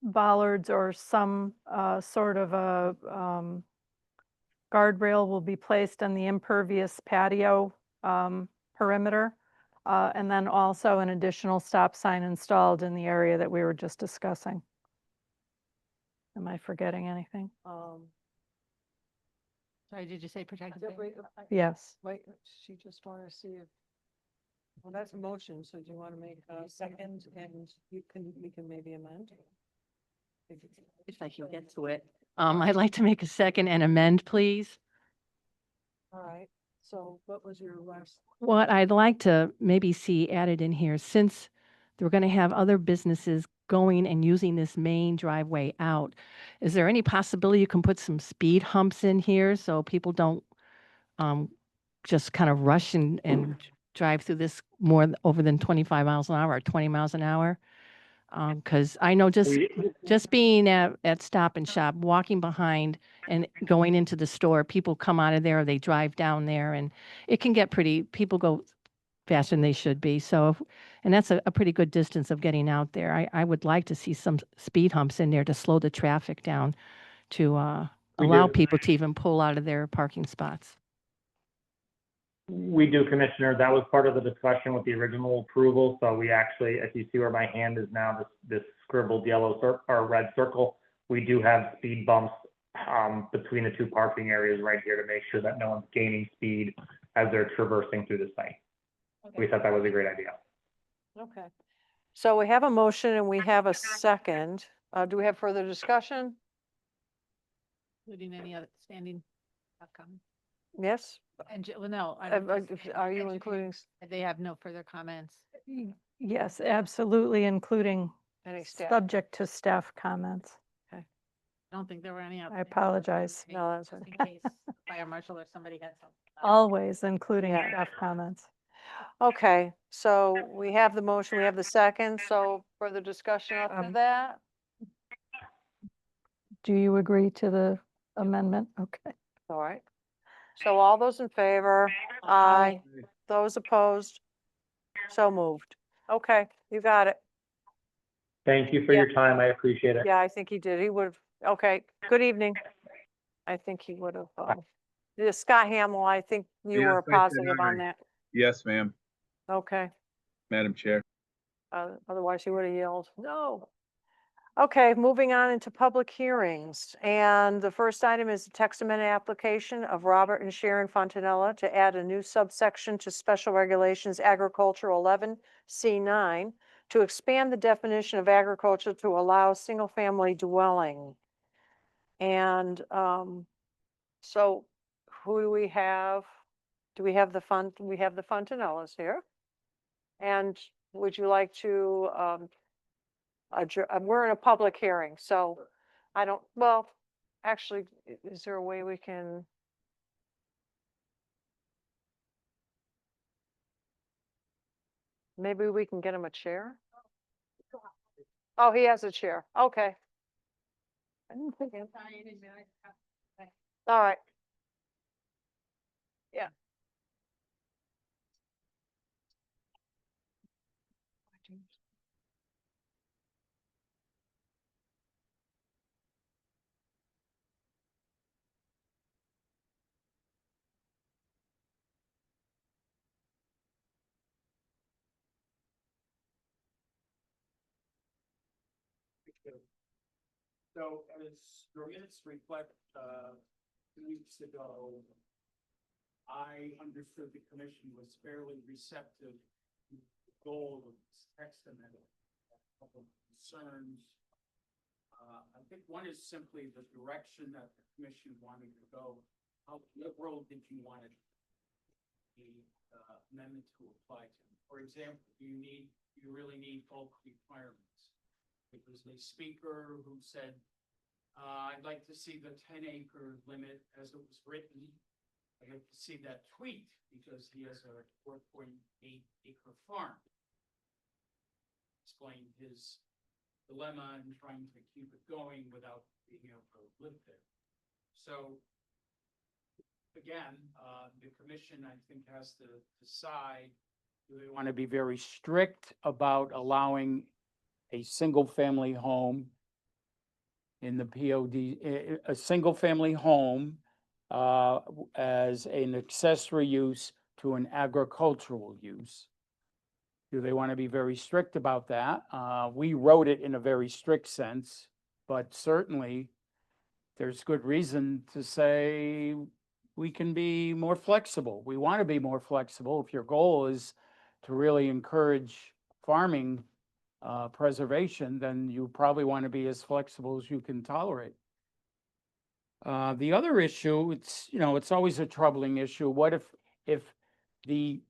bollards or some sort of a guardrail will be placed on the impervious patio perimeter. And then also an additional stop sign installed in the area that we were just discussing. Am I forgetting anything? Sorry, did you say protected? Yes. wait, she just wanted to see if, well, that's a motion, so do you want to make a second and we can maybe amend? If I can get to it. I'd like to make a second and amend, please. All right, so what was your last? What I'd like to maybe see added in here, since we're going to have other businesses going and using this main driveway out, is there any possibility you can put some speed humps in here so people don't just kind of rush and drive through this over than 25 miles an hour or 20 miles an hour? Because I know just being at Stop and Shop, walking behind and going into the store, people come out of there, or they drive down there, and it can get people go faster than they should be. So, and that's a pretty good distance of getting out there. I would like to see some speed humps in there to slow the traffic down, to allow people to even pull out of their parking spots. We do, Commissioner. That was part of the discussion with the original approval. So we actually, if you see where my hand is now, this scribbled yellow or red circle, we do have speed bumps between the two parking areas right here to make sure that no one's gaining speed as they're traversing through the site. We thought that was a great idea. Okay, so we have a motion and we have a second. Do we have further discussion? Including any other standing outcome. Yes? And, well, no. Are you including They have no further comments. Yes, absolutely, including any staff? subject to staff comments. I don't think there were any. I apologize. No, that's Just okay. in case fire marshal or somebody had something. Always including Yeah. staff comments. Okay, so we have the motion, we have the second, so further discussion after that? Do you agree to the amendment? Okay. All right. So all those in favor? Aye. Those opposed? So moved. Okay, you got it. Thank you for Yeah. your time. I appreciate it. Yeah, I think he did. He would have, okay, good evening. I think he would have, Scott Hamill, I think you Yes, were I said positive on aye. that. Yes, ma'am, Okay, Madam Chair. otherwise he would have yelled, no. Okay, moving on into public hearings. And the first item is the text amendment application of Robert and Sharon Fontanella to add a new subsection to Special Regulations Agriculture 11C9 to expand the definition of agriculture to allow single-family dwelling. And so who do we have? Do we have we have the Fontanellas here? And would you like to we're in a public hearing, so I don't, well, actually, is there a way we can? Maybe we can get him a chair? Oh, he has a chair. Okay. I didn't think it- All right. Yeah. So as your minutes reflect, 2 weeks ago, I understood the commission was fairly receptive to the goal of this text amendment. A couple of concerns. I think one is simply the direction that the commission wanted to go. How liberal did you want it, the amendment to apply to? For example, do you really need bulk requirements? It was a speaker who said, I'd like to see the 10-acre limit as it was written. I'd like to see that tweaked because he has a 4.8-acre farm. Explained his dilemma in trying to keep it going without being able to live there. So again, the commission, I think, has to decide, do they want to be very strict about allowing a single-family home in the POD, a single-family home as an accessory use to an agricultural use? Do they want to be very strict about that? We wrote it in a very strict sense, but certainly there's good reason to say we can be more flexible. We want to be more flexible. If your goal is to really encourage farming preservation, then you probably want to be as flexible as you can tolerate. The other issue, it's always a troubling issue. What if the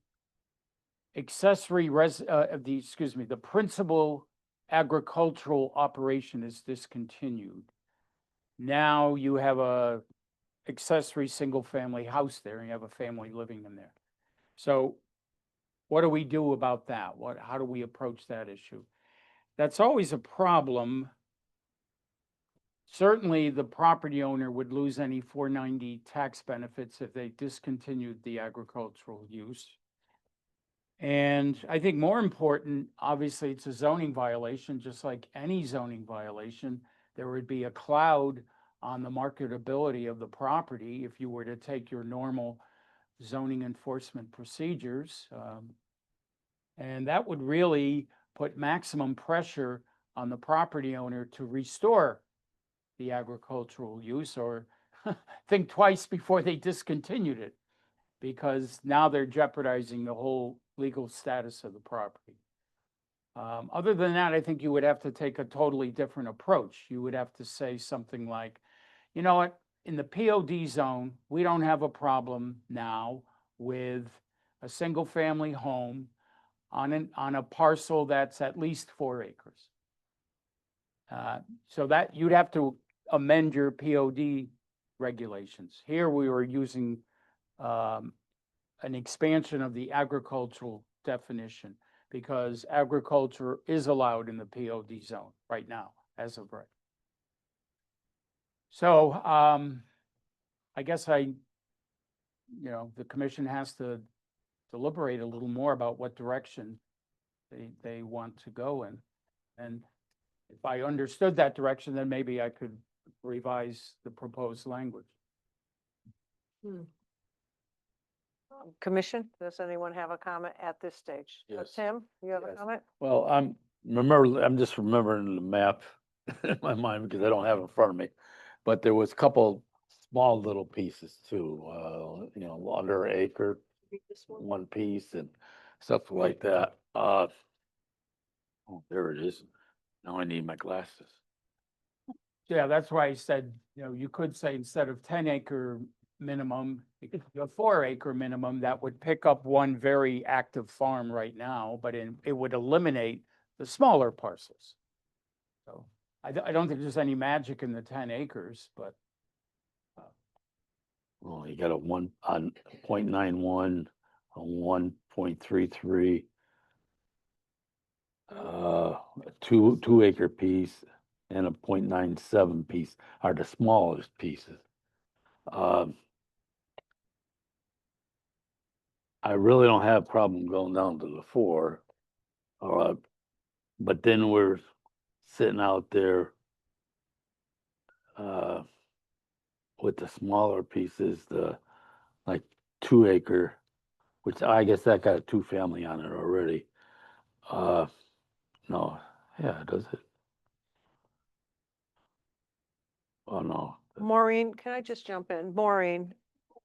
the principal agricultural operation is discontinued? Now you have a accessory single-family house there, and you have a family living in there. So what do we do about that? How do we approach that issue? That's always a problem. Certainly, the property owner would lose any 490 tax benefits if they discontinued the agricultural use. And I think more important, obviously, it's a zoning violation, just like any zoning violation. There would be a cloud on the marketability of the property if you were to take your normal zoning enforcement procedures. And that would really put maximum pressure on the property owner to restore the agricultural use or think twice before they discontinued it, because now they're jeopardizing the whole legal status of the property. Other than that, I think you would have to take a totally different approach. You would have to say something like, you know what, in the POD zone, we don't have a problem now with a single-family home on a parcel that's at least 4 acres. So that you'd have to amend your POD regulations. Here we were using an expansion of the agricultural definition because agriculture is allowed in the POD zone right now, as of right. So I guess the commission has to deliberate a little more about what direction they want to go in. And if I understood that direction, then maybe I could revise the proposed language. Commission, does anyone have a comment at this stage? Yes. Tim, you have a Yes. comment? Well, I'm just remembering the map in my mind because I don't have it in front of me. But there was a couple small little pieces too, under an acre, one piece and stuff like that. Oh, there it is. Now I need my glasses. Yeah, that's why I said, you could say instead of 10-acre minimum, a 4-acre minimum, that would pick up one very active farm right now, but it would eliminate the smaller parcels. So I don't think there's any magic in the 10 acres, but Well, you got a 0.91, a 1.33, a 2 acre piece, and a 0.97 piece are the smallest pieces. I really don't have a problem going down to the 4, but then we're sitting out there with the smaller pieces, the like 2 acre, which I guess that got a 2-family on it already. No, yeah, does it? Oh, no. Maureen, can I just jump in? Maureen,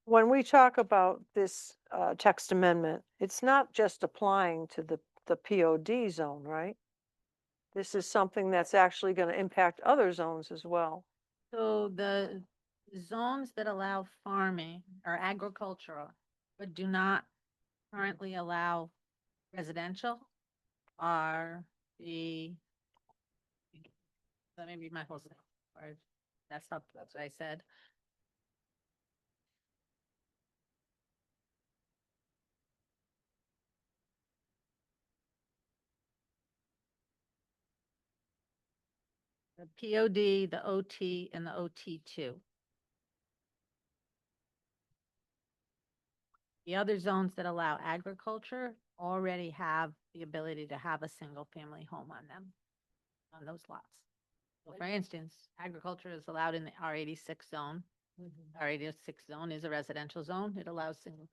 when we talk about this text amendment, it's not just applying to the POD zone, right? This is something that's actually going to impact other zones as well. So the zones that allow farming or agricultural, but do not currently allow residential are let me read my whole thing, or that's what I said. The POD, the OT, and the OT2. The other zones that allow agriculture already have the ability to have a single family home on them, on those lots. So for instance, agriculture is allowed in the R86 zone. R86 zone is a residential zone. It allows single,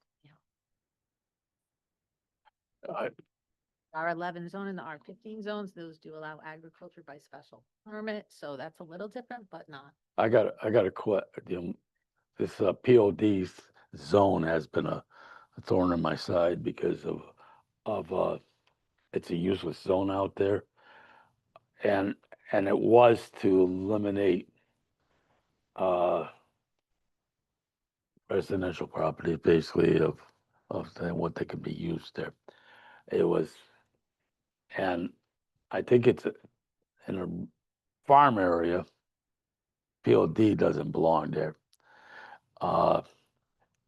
R11 zone and the R15 zones, those do allow agriculture by special permit. So that's a little different, but not. I got a question. This POD zone has been a thorn in my side because of it's a useless zone out there, and it was to eliminate residential property, basically of what they could be used there. It was, and I think it's in a farm area. POD doesn't belong there,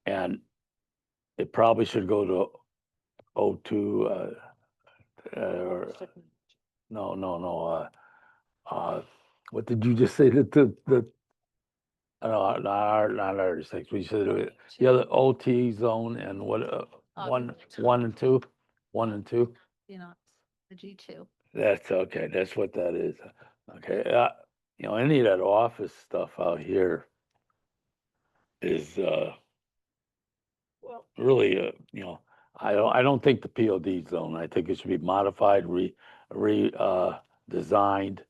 and it probably should go to O2. Or, no. What did you just say? The not R6. We said the other OT zone and what? One and two. The G2. That's okay. That's what that is. Okay. Any of that office stuff out here is really I don't think the POD zone. I think it should be modified, designed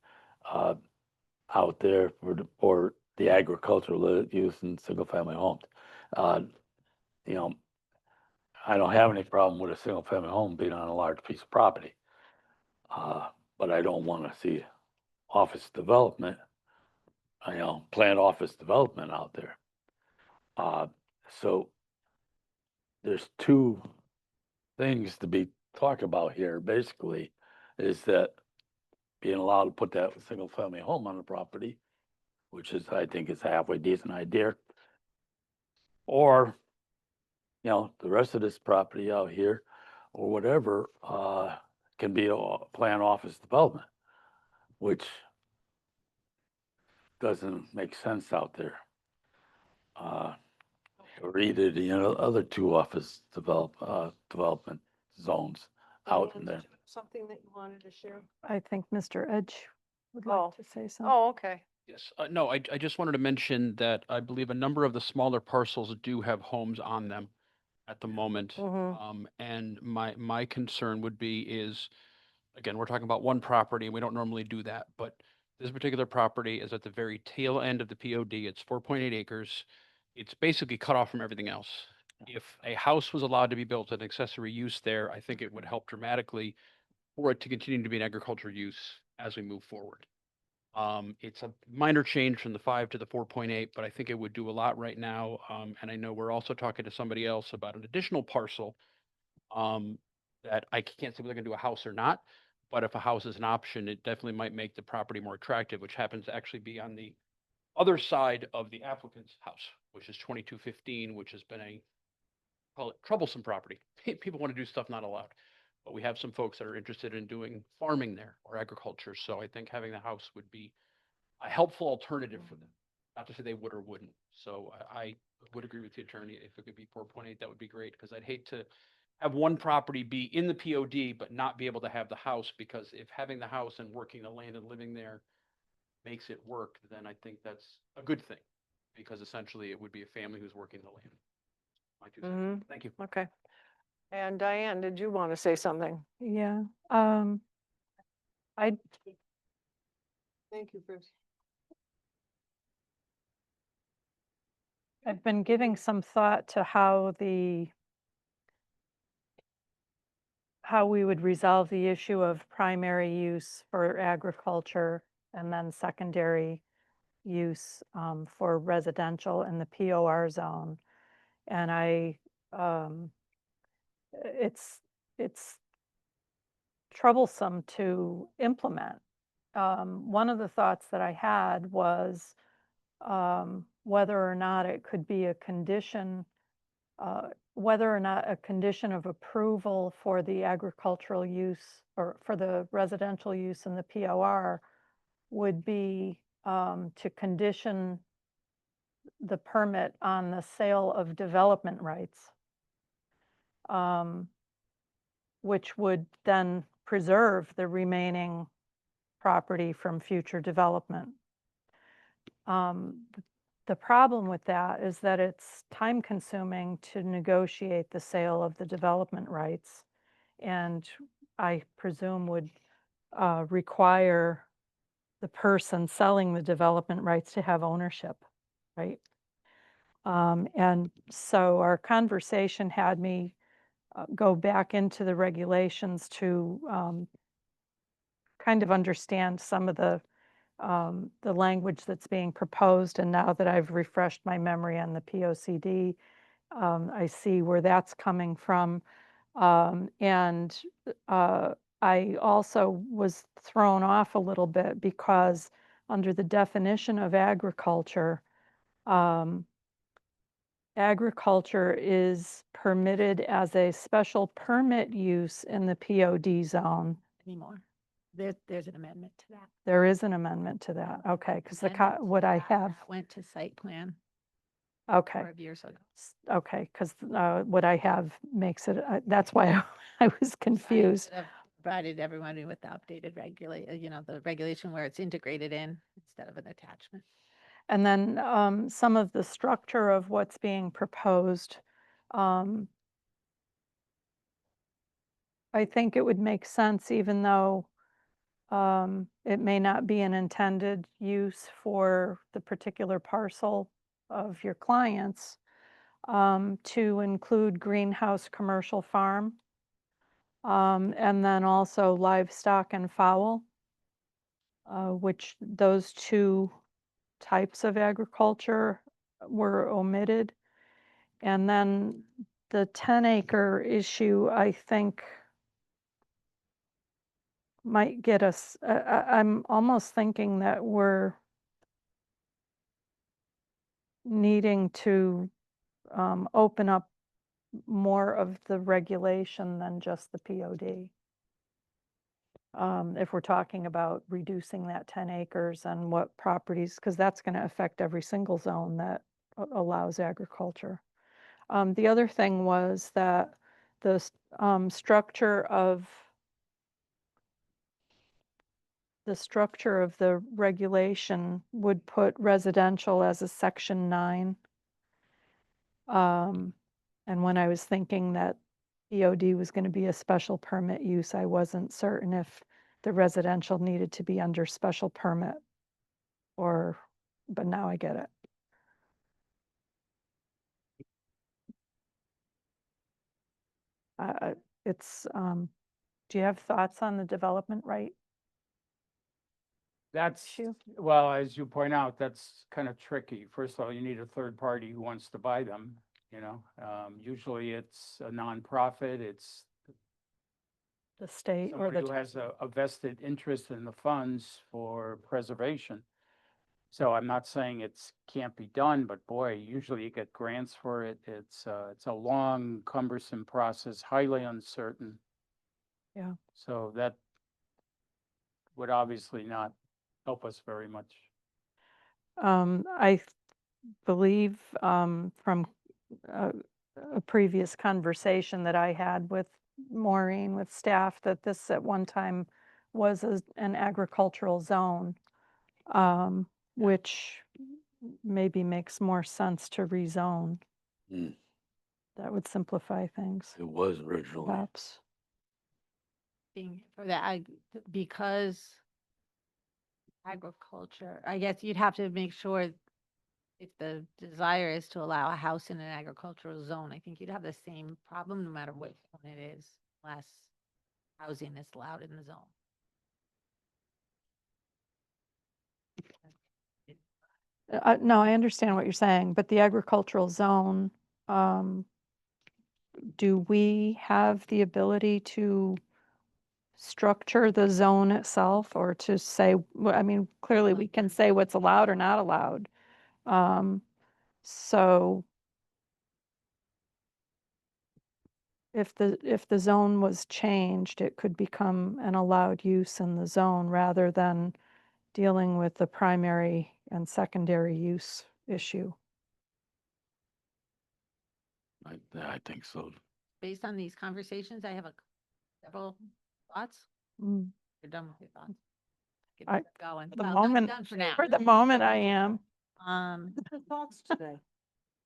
out there for the agricultural use in single family homes. I don't have any problem with a single family home being on a large piece of property. But I don't want to see office development, planned office development out there. So there's two things to be talked about here, basically, is that being allowed to put that single family home on the property, which is, I think, is a halfway decent idea. Or, the rest of this property out here or whatever, can be a planned office development, which doesn't make sense out there. Or either the other two office development zones out in there. Something that you wanted to share? I think Mr. Edge would Oh. like to say something. Oh, okay. Yes, no, I just wanted to mention that I believe a number of the smaller parcels do have homes on them at the moment. And my concern would be is, again, we're talking about one property and we don't normally do that, but This particular property is at the very tail end of the POD. It's 4.8 acres. It's basically cut off from everything else. If a house was allowed to be built, an accessory use there, I think it would help dramatically for it to continue to be an agricultural use as we move forward. It's a minor change from the 5 to the 4.8, but I think it would do a lot right now. And I know we're also talking to somebody else about an additional parcel that I can't say whether they're going to do a house or not. But if a house is an option, it definitely might make the property more attractive, which happens to actually be on the other side of the applicant's house, which is 2215, which has been a, call it troublesome property. People want to do stuff not allowed. But we have some folks that are interested in doing farming there or agriculture. So I think having the house would be a helpful alternative for them. Not to say they would or wouldn't. So I would agree with the attorney. If it could be 4.8, that would be great, because I'd hate to have one property be in the POD, but not be able to have the house, because if having the house and working the land and living there makes it work, then I think that's a good thing, because essentially it would be a family who's working the land. My 2 cents. Mhm. Thank you. Okay. And Diane, did you want to say something? Yeah, I, Thank you, Bruce. I've been giving some thought to how we would resolve the issue of primary use for agriculture and then secondary use for residential in the POR zone. And it's troublesome to implement. One of the thoughts that I had was whether or not it could be a condition, whether or not a condition of approval for the agricultural use or for the residential use in the POR would be to condition the permit on the sale of development rights, which would then preserve the remaining property from future development. The problem with that is that it's time consuming to negotiate the sale of the development rights, and I presume would require the person selling the development rights to have ownership, right? And so our conversation had me go back into the regulations to kind of understand some of the language that's being proposed. And now that I've refreshed my memory on the POCD, I see where that's coming from. And I also was thrown off a little bit because under the definition of agriculture, agriculture is permitted as a special permit use in the POD zone. Anymore. There's an amendment to that. There is an amendment to that. Okay, because Amendment to what I that have, Went to site plan okay, 5 years ago. okay, because what I have makes it, that's why I was confused. I should have provided everybody with the updated the regulation where it's integrated in instead of an attachment. And then some of the structure of what's being proposed, I think it would make sense, even though it may not be an intended use for the particular parcel of your clients, to include greenhouse commercial farm, and then also livestock and fowl, which those two types of agriculture were omitted. And then the 10-acre issue, I think, might get us, I'm almost thinking that we're needing to open up more of the regulation than just the POD. If we're talking about reducing that 10 acres and what properties, because that's going to affect every single zone that allows agriculture. The other thing was that the structure of the regulation would put residential as a section 9. And when I was thinking that POD was going to be a special permit use, I wasn't certain if the residential needed to be under special permit but now I get it. It's, do you have thoughts on the development right That's, issue? well, as you point out, that's kind of tricky. First of all, you need a third party who wants to buy them, you know? Usually it's a nonprofit, it's The state or somebody the, who has a vested interest in the funds for preservation. So I'm not saying it's can't be done, but boy, usually you get grants for it. It's a long, cumbersome process, highly uncertain. Yeah. So that would obviously not help us very much. I believe from a, a previous conversation that I had with Maureen, with staff, that this at one time was an agricultural zone, which maybe makes more sense to rezone. Mm, That would simplify things, It was originally. perhaps. Being for that, because agriculture, I guess you'd have to make sure if the desire is to allow a house in an agricultural zone, I think you'd have the same problem no matter which one it is, less housing is allowed in the zone. No, I understand what you're saying, but the agricultural zone, do we have the ability to structure the zone itself or to say, I mean, clearly we can say what's allowed or not allowed. So if the zone was changed, it could become an allowed use in the zone rather than dealing with the primary and secondary use issue. I think so. Based on these conversations, I have several thoughts. Mm. You're done with your thoughts. Get I- going. For the Well, moment, done for now. for the moment I am. Thoughts today.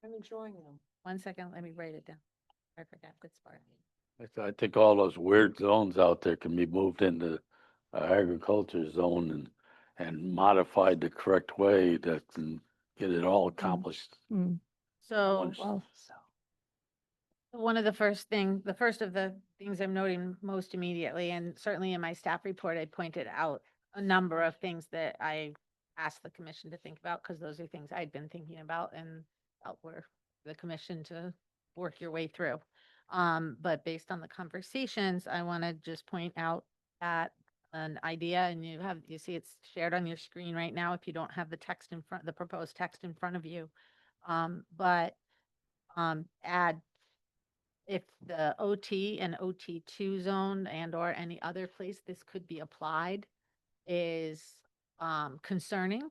I'm enjoying them. 1 second, let me write it down. I forgot this part. I think all those weird zones out there can be moved into agriculture zone and modified the correct way that can get it all accomplished. Mm, So Once- well, one of the first of the things I'm noting most immediately, and certainly in my staff report, I pointed out a number of things that I asked the commission to think about, because those are things I'd been thinking about and felt were the commission to work your way through. But based on the conversations, I want to just point out that an idea, and you see it's shared on your screen right now if you don't have the text in front, the proposed text in front of you. Add if the OT and OT2 zone and or any other place this could be applied is concerning.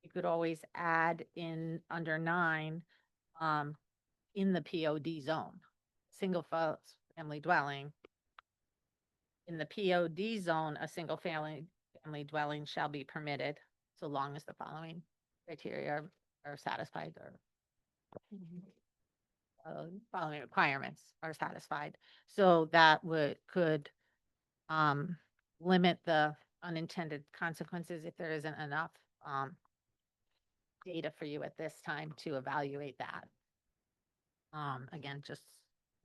You could always add in under 9 in the POD zone, single family dwelling. In the POD zone, a single family dwelling shall be permitted so long as the following criteria are satisfied or following requirements are satisfied. So that could limit the unintended consequences if there isn't enough data for you at this time to evaluate that. Again, just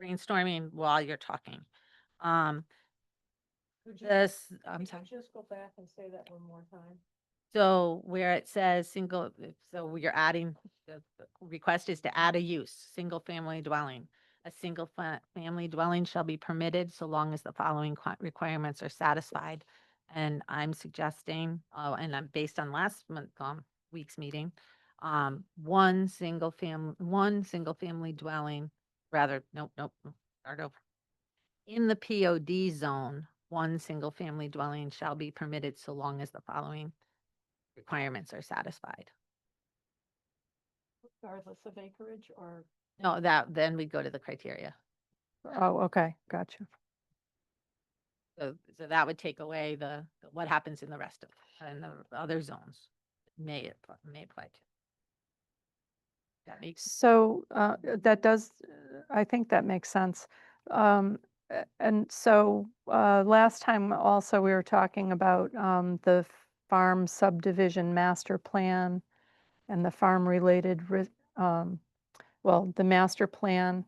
brainstorming while you're talking. I'm sorry. Just go back and say that one more time. So where it says so you're adding, the request is to add a use, single family dwelling. A single family dwelling shall be permitted so long as the following requirements are satisfied. And I'm suggesting, and I'm based on last week's meeting, one single family dwelling, nope, start over. In the POD zone, one single family dwelling shall be permitted so long as the following requirements are satisfied. Regardless of acreage or? No, then we go to the criteria. oh, okay, gotcha. So that would take away what happens in the rest of, and the other zones may apply to. That makes So that does, I think that makes sense. And so last time also we were talking about the farm subdivision master plan and the farm-related, the master plan.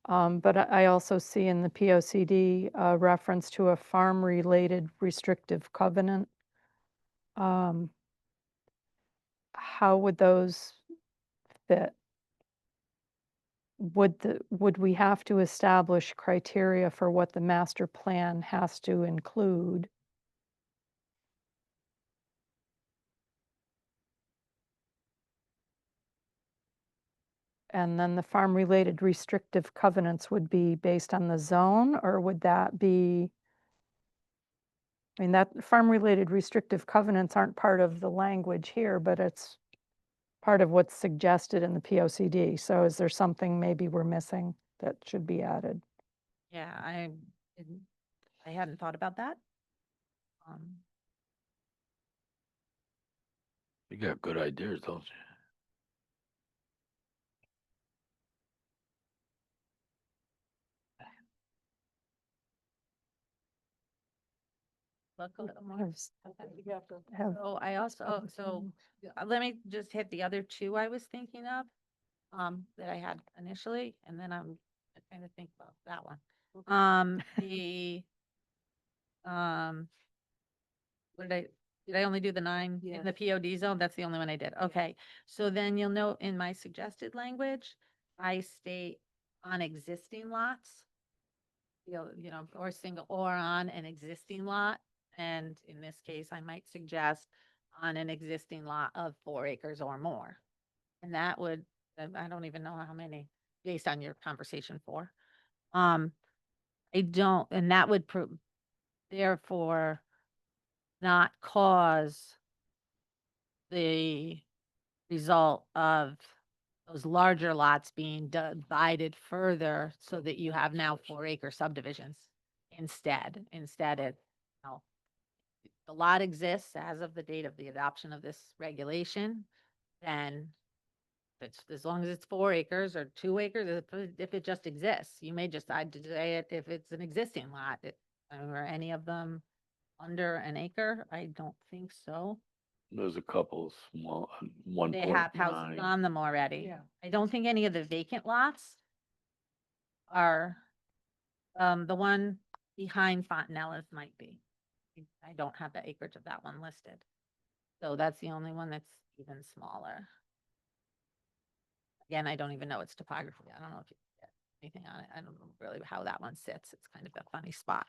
But I also see in the POCD a reference to a farm-related restrictive covenant. How would those fit? Would we have to establish criteria for what the master plan has to include? And then the farm-related restrictive covenants would be based on the zone, or would that be? I mean, that farm-related restrictive covenants aren't part of the language here, but it's part of what's suggested in the POCD. So is there something maybe we're missing that should be added? Yeah, I hadn't thought about that. You got good ideas, don't you? Look a little more. Have So I also, let me just hit the other two I was thinking of, that I had initially, and then I'm trying to think about that one. What did I only do the 9 in the POD zone? That's the only one I did. Okay. So then you'll note in my suggested language, I state on existing lots, or single, or on an existing lot. And in this case, I might suggest on an existing lot of 4 acres or more. And that would, I don't even know how many, based on your conversation, 4. I don't, and that would therefore not cause the result of those larger lots being divided further so that you have now 4-acre subdivisions instead. The lot exists as of the date of the adoption of this regulation, then as long as it's 4 acres or 2 acres, if it just exists, you may just decide to say it if it's an existing lot. Or any of them under an acre? I don't think so. There's a couple small, They have houses 1.9. on them already. I don't think any of the vacant lots are, the one behind Fontanella's might be. I don't have the acreage of that one listed. So that's the only one that's even smaller. Again, I don't even know its topography. I don't know if you get anything on it. I don't know really how that one sits. It's kind of a funny spot.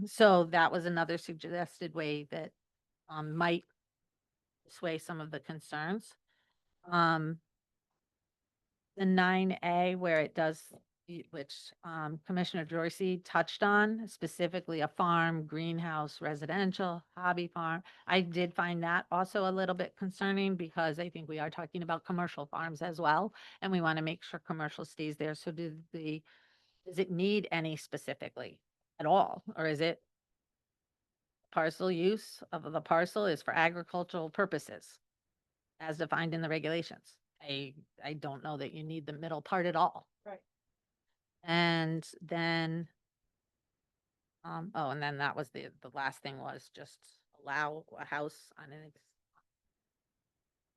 So that was another suggested way that might sway some of the concerns. The 9A where it does, which Commissioner Dorsey touched on, specifically a farm, greenhouse, residential, hobby farm. I did find that also a little bit concerning because I think we are talking about commercial farms as well, and we want to make sure commercial stays there. So does it need any specifically at all, or is it parcel use of the parcel is for agricultural purposes as defined in the regulations? I don't know that you need the middle part at all. Right. And then, and then that was the last thing was just allow a house on an,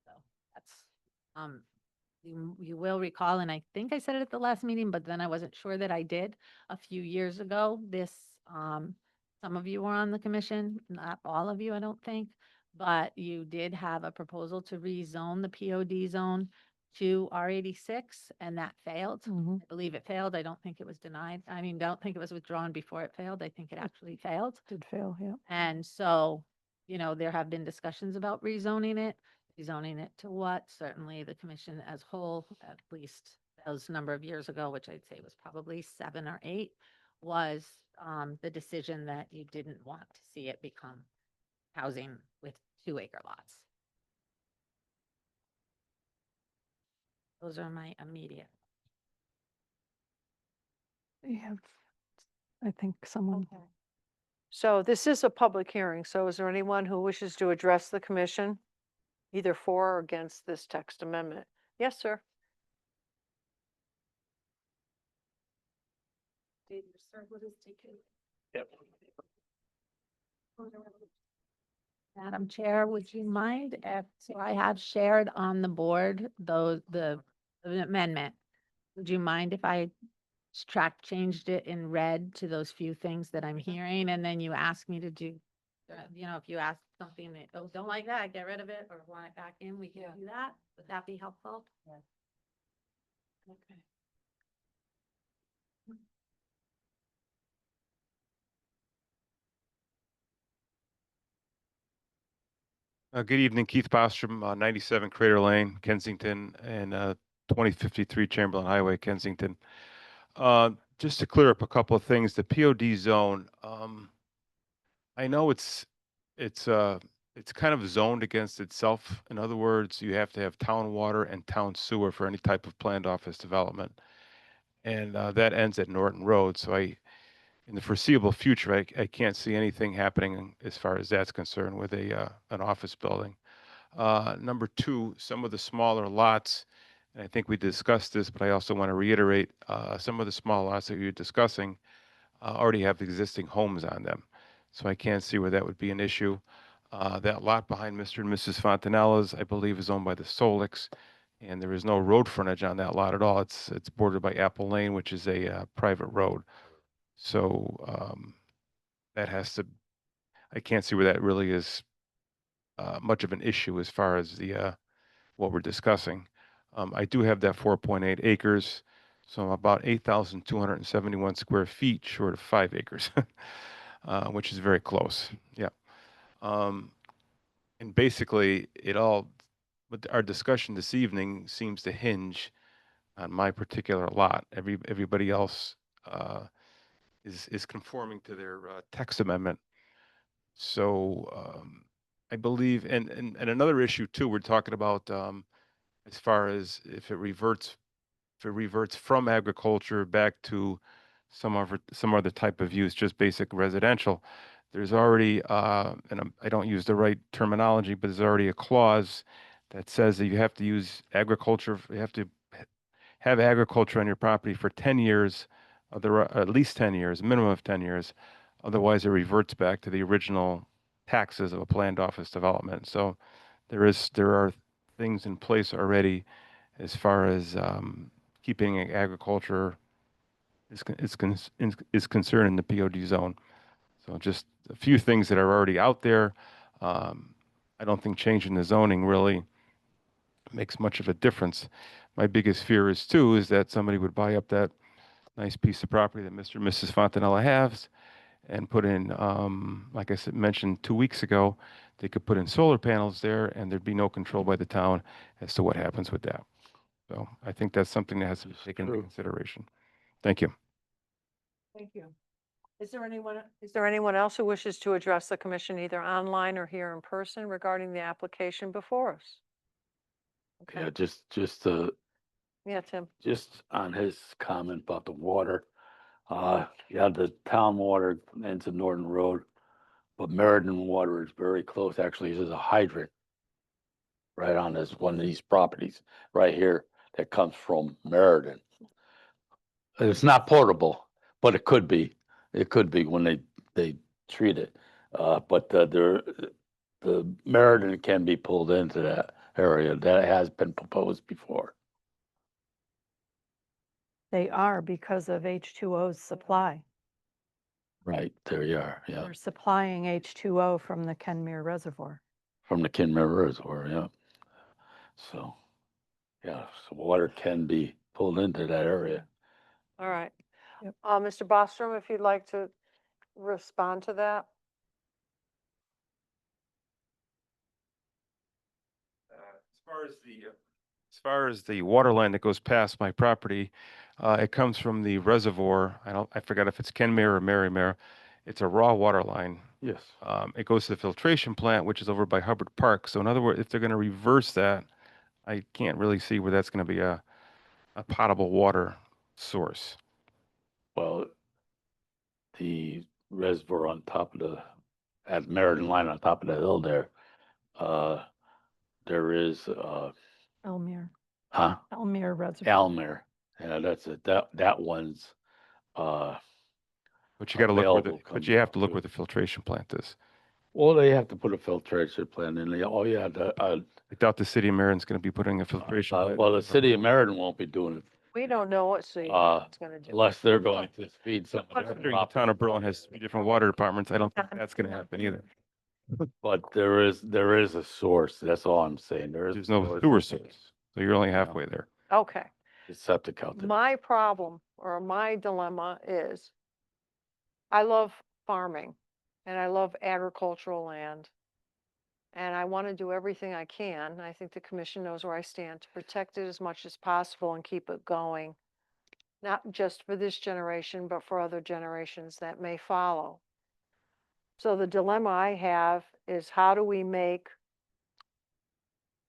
so that's, you will recall, and I think I said it at the last meeting, but then I wasn't sure that I did a few years ago. Some of you were on the commission, not all of you, I don't think, but you did have a proposal to rezone the POD zone to R86, and that failed. Mhm. I believe it failed. I don't think it was denied. I mean, don't think it was withdrawn before it failed. I think it actually failed. Did fail, yeah. And so, there have been discussions about rezoning it to what? Certainly the commission as whole, at least those number of years ago, which I'd say was probably 7 or 8, was the decision that you didn't want to see it become housing with 2-acre lots. Those are my immediate. You have, I think someone, So this is a public hearing. So is there anyone who wishes to address the commission, either for or against this text amendment? Yes, sir. Sir, what is taken? Yep. Madam Chair, would you mind if, so I have shared on the board the amendment. Would you mind if I changed it in red to those few things that I'm hearing, and then you ask me to do, if you ask something that, oh, don't like that, get rid of it, or want it back in, we can do that. Would that be helpful? Yeah. Okay. Good evening, Keith Bostrom, 97 Crater Lane, Kensington, and 2053 Chamberlain Highway, Kensington. Just to clear up a couple of things, the POD zone, I know it's kind of zoned against itself. In other words, you have to have town water and town sewer for any type of planned office development. And that ends at Norton Road. So in the foreseeable future, I can't see anything happening as far as that's concerned with an office building. Number two, some of the smaller lots, and I think we discussed this, but I also want to reiterate, some of the small lots that you're discussing already have existing homes on them. So I can't see where that would be an issue. That lot behind Mr. and Mrs. Fontanella's, I believe, is owned by the Solix, and there is no road frontage on that lot at all. It's bordered by Apple Lane, which is a private road. So that has to, I can't see where that really is much of an issue as far as the what we're discussing. I do have that 4.8 acres, so I'm about 8,271 square feet short of 5 acres, which is very close. Yeah. And basically, but our discussion this evening seems to hinge on my particular lot. Everybody else is conforming to their text amendment. So I believe, and another issue too, we're talking about as far as if it reverts from agriculture back to some other type of use, just basic residential. There's already, I don't use the right terminology, but there's already a clause that says that you have to use agriculture, you have to have agriculture on your property for 10 years, at least 10 years, a minimum of 10 years. Otherwise, it reverts back to the original taxes of a planned office development. So there are things in place already as far as keeping agriculture is concerned in the POD zone. So just a few things that are already out there. I don't think changing the zoning really makes much of a difference. My biggest fear is that somebody would buy up that nice piece of property that Mr. and Mrs. Fontanella has and put in, like I mentioned 2 weeks ago, they could put in solar panels there and there'd be no control by the town as to what happens with that. So I think that's something that has to be taken into consideration. Thank you. Thank you. Is there anyone else who wishes to address the commission either online or here in person regarding the application before us? Yeah, Okay. just Yeah, Tim. just on his comment about the water. Yeah, the town water ends at Norton Road, but Meriden water is very close. Actually, there's a hydrant right on this one of these properties right here that comes from Meriden. It's not portable, but it could be. It could be when they treat it. But the Meriden can be pulled into that area. That has been proposed before. They are because of H2O's supply. Right, there you are, yeah, They're supplying H2O from the Kenmere Reservoir. from the Kenmare Reservoir, yeah. So, yeah, so water can be pulled into that area. All right. Yep. Mr. Bostrom, if you'd like to respond to that? As far as the water line that goes past my property, it comes from the reservoir. I forgot if it's Kenmare or Marymere. It's a raw water line. Yes. It goes to the filtration plant, which is over by Hubbard Park. So in other words, if they're going to reverse that, I can't really see where that's going to be a potable water source. Well, the reservoir on top of at Meriden line on top of the hill there, there is, Elmere huh? Reservoir. Almer, yeah, that's it, that one's, But you got to look available but comes you have to up look to- where the filtration plant is. Well, they have to put a filtration plant in there. Oh, yeah, I doubt the city of Marion's gonna be putting a filtration. plant well, the in. city of Meriden won't be doing it, We don't know what city Uh, it's gonna do. unless they're going to feed some of their Considering the town of Berlin has 3 different water departments, I don't think that's gonna happen either. But there is a source, that's all I'm saying, there is. There's no sewer source, so you're only halfway there. Okay. The septic out there. My problem or my dilemma is I love farming and I love agricultural land. And I want to do everything I can. I think the commission knows where I stand to protect it as much as possible and keep it going. Not just for this generation, but for other generations that may follow. So the dilemma I have is how do we make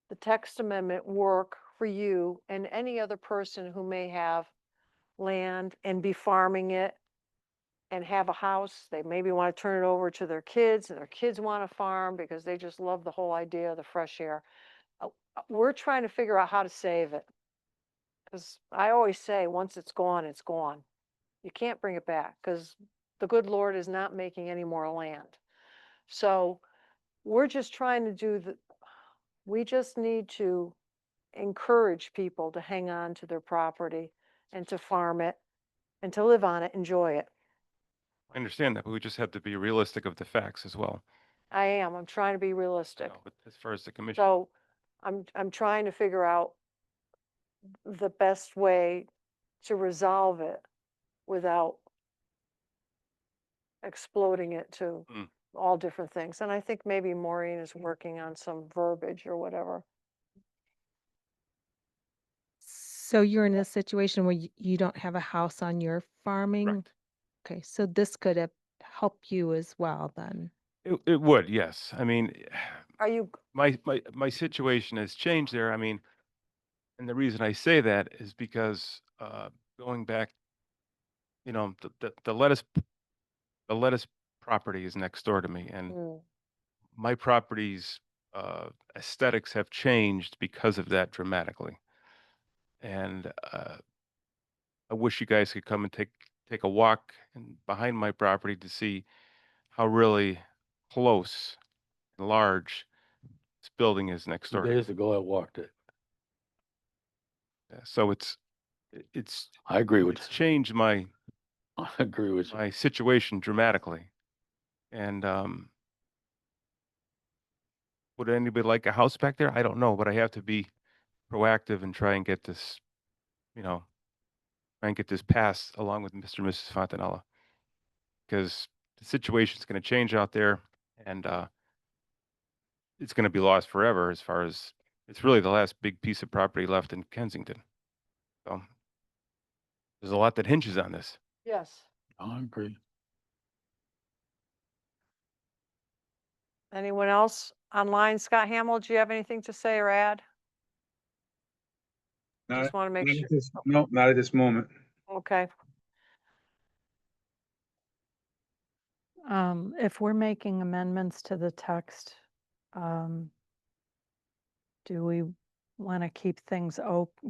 the text amendment work for you and any other person who may have land and be farming it and have a house, they maybe want to turn it over to their kids and their kids want to farm because they just love the whole idea of the fresh air. We're trying to figure out how to save it. Because I always say, once it's gone, it's gone. You can't bring it back because the good Lord is not making any more land. So we're just trying to we just need to encourage people to hang on to their property and to farm it and to live on it, enjoy it. I understand that, but we just have to be realistic of the facts as well. I'm trying to be you realistic. know, but as far as the commission, So I'm trying to figure out the best way to resolve it without exploding it to Mm. all different things. And I think maybe Maureen is working on some verbiage or whatever. So you're in a situation where you don't have a house on your farming? correct. Okay, so this could have helped you as well then. It would, yes. I mean, Are you, my situation has changed there. I mean, and the reason I say that is because going back, you know, the lettuce property is next door to me, and mm, my property's aesthetics have changed because of that dramatically. And I wish you guys could come and take a walk behind my property to see how really close and large this building is next 2 door. days ago, I walked it. So it's I agree with it's you. changed my I agree with you. my situation dramatically. And would anybody like a house back there? I don't know, but I have to be proactive and try and get this, you know, try and get this passed along with Mr. and Mrs. Fontanella, because the situation's going to change out there, and it's going to be lost forever. As far as it's really the last big piece of property left in Kensington. So there's a lot that hinges on this. yes. I agree. Anyone else online? Scott Hamill, do you have anything to say or add? Not- Just want to make not sure. at this- No, not at this moment. Okay. If we're making amendments to the text, do we want to keep things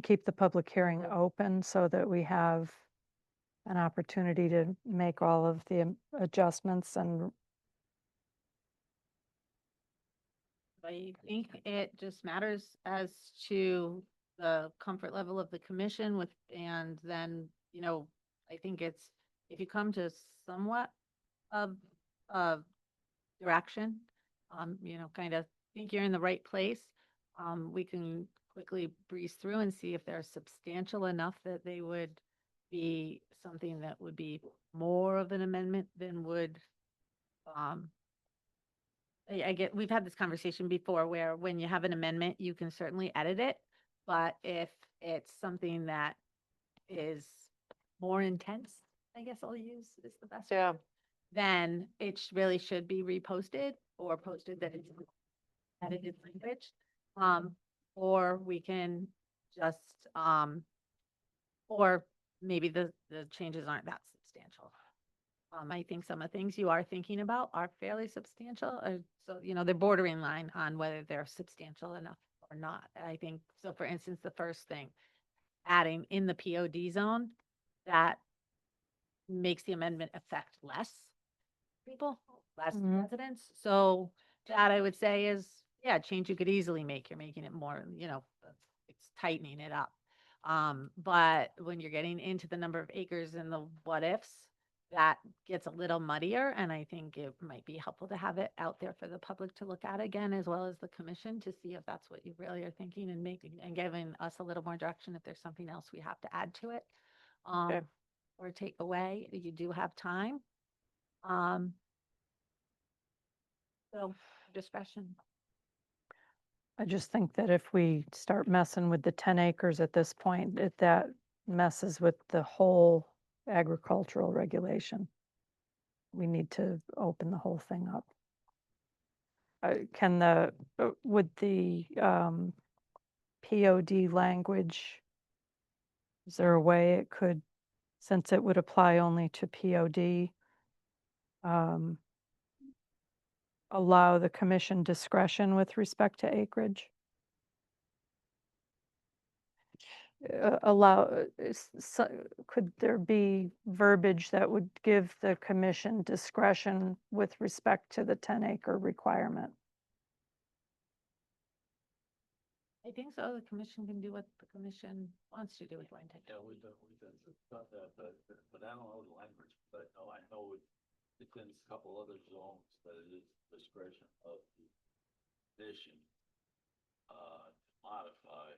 keep the public hearing open so that we have an opportunity to make all of the adjustments and I think it just matters as to the comfort level of the commission with, and then, you know, I think it's, if you come to somewhat of direction, you know, kind of think you're in the right place, we can quickly breeze through and see if they're substantial enough that they would be something that would be more of an amendment than would, I get, we've had this conversation before where when you have an amendment, you can certainly edit it. But if it's something that is more intense, I guess I'll use is the best. Yeah. word, Then it really should be reposted or posted that it's edited language. Or we can just, or maybe the changes aren't that substantial. I think some of the things you are thinking about are fairly substantial, so, you know, they're bordering line on whether they're substantial enough or not. I think, so for instance, the first thing, adding in the POD zone, that makes the amendment affect less people, less Mhm. residents. So that I would say is, yeah, change you could easily make. You're making it more, it's tightening it up. But when you're getting into the number of acres and the what ifs, that gets a little muddier. And I think it might be helpful to have it out there for the public to look at again, as well as the commission, to see if that's what you really are thinking, and making and giving us a little more direction if there's something else we have to add to it. Okay. Or take away. You do have time. Um, so discretion. I just think that if we start messing with the 10 acres at this point, that messes with the whole agricultural regulation. We need to open the whole thing up. Would the POD language, is there a way it could, since it would apply only to POD, allow the commission discretion with respect to acreage? Could there be verbiage that would give the commission discretion with respect to the 10-acre requirement? I think so. The commission can do what the commission wants to do with land. Yeah, we done discussed that, but I don't know the language, but no, I know it's in a couple other zones that it is discretion of the commission, modify.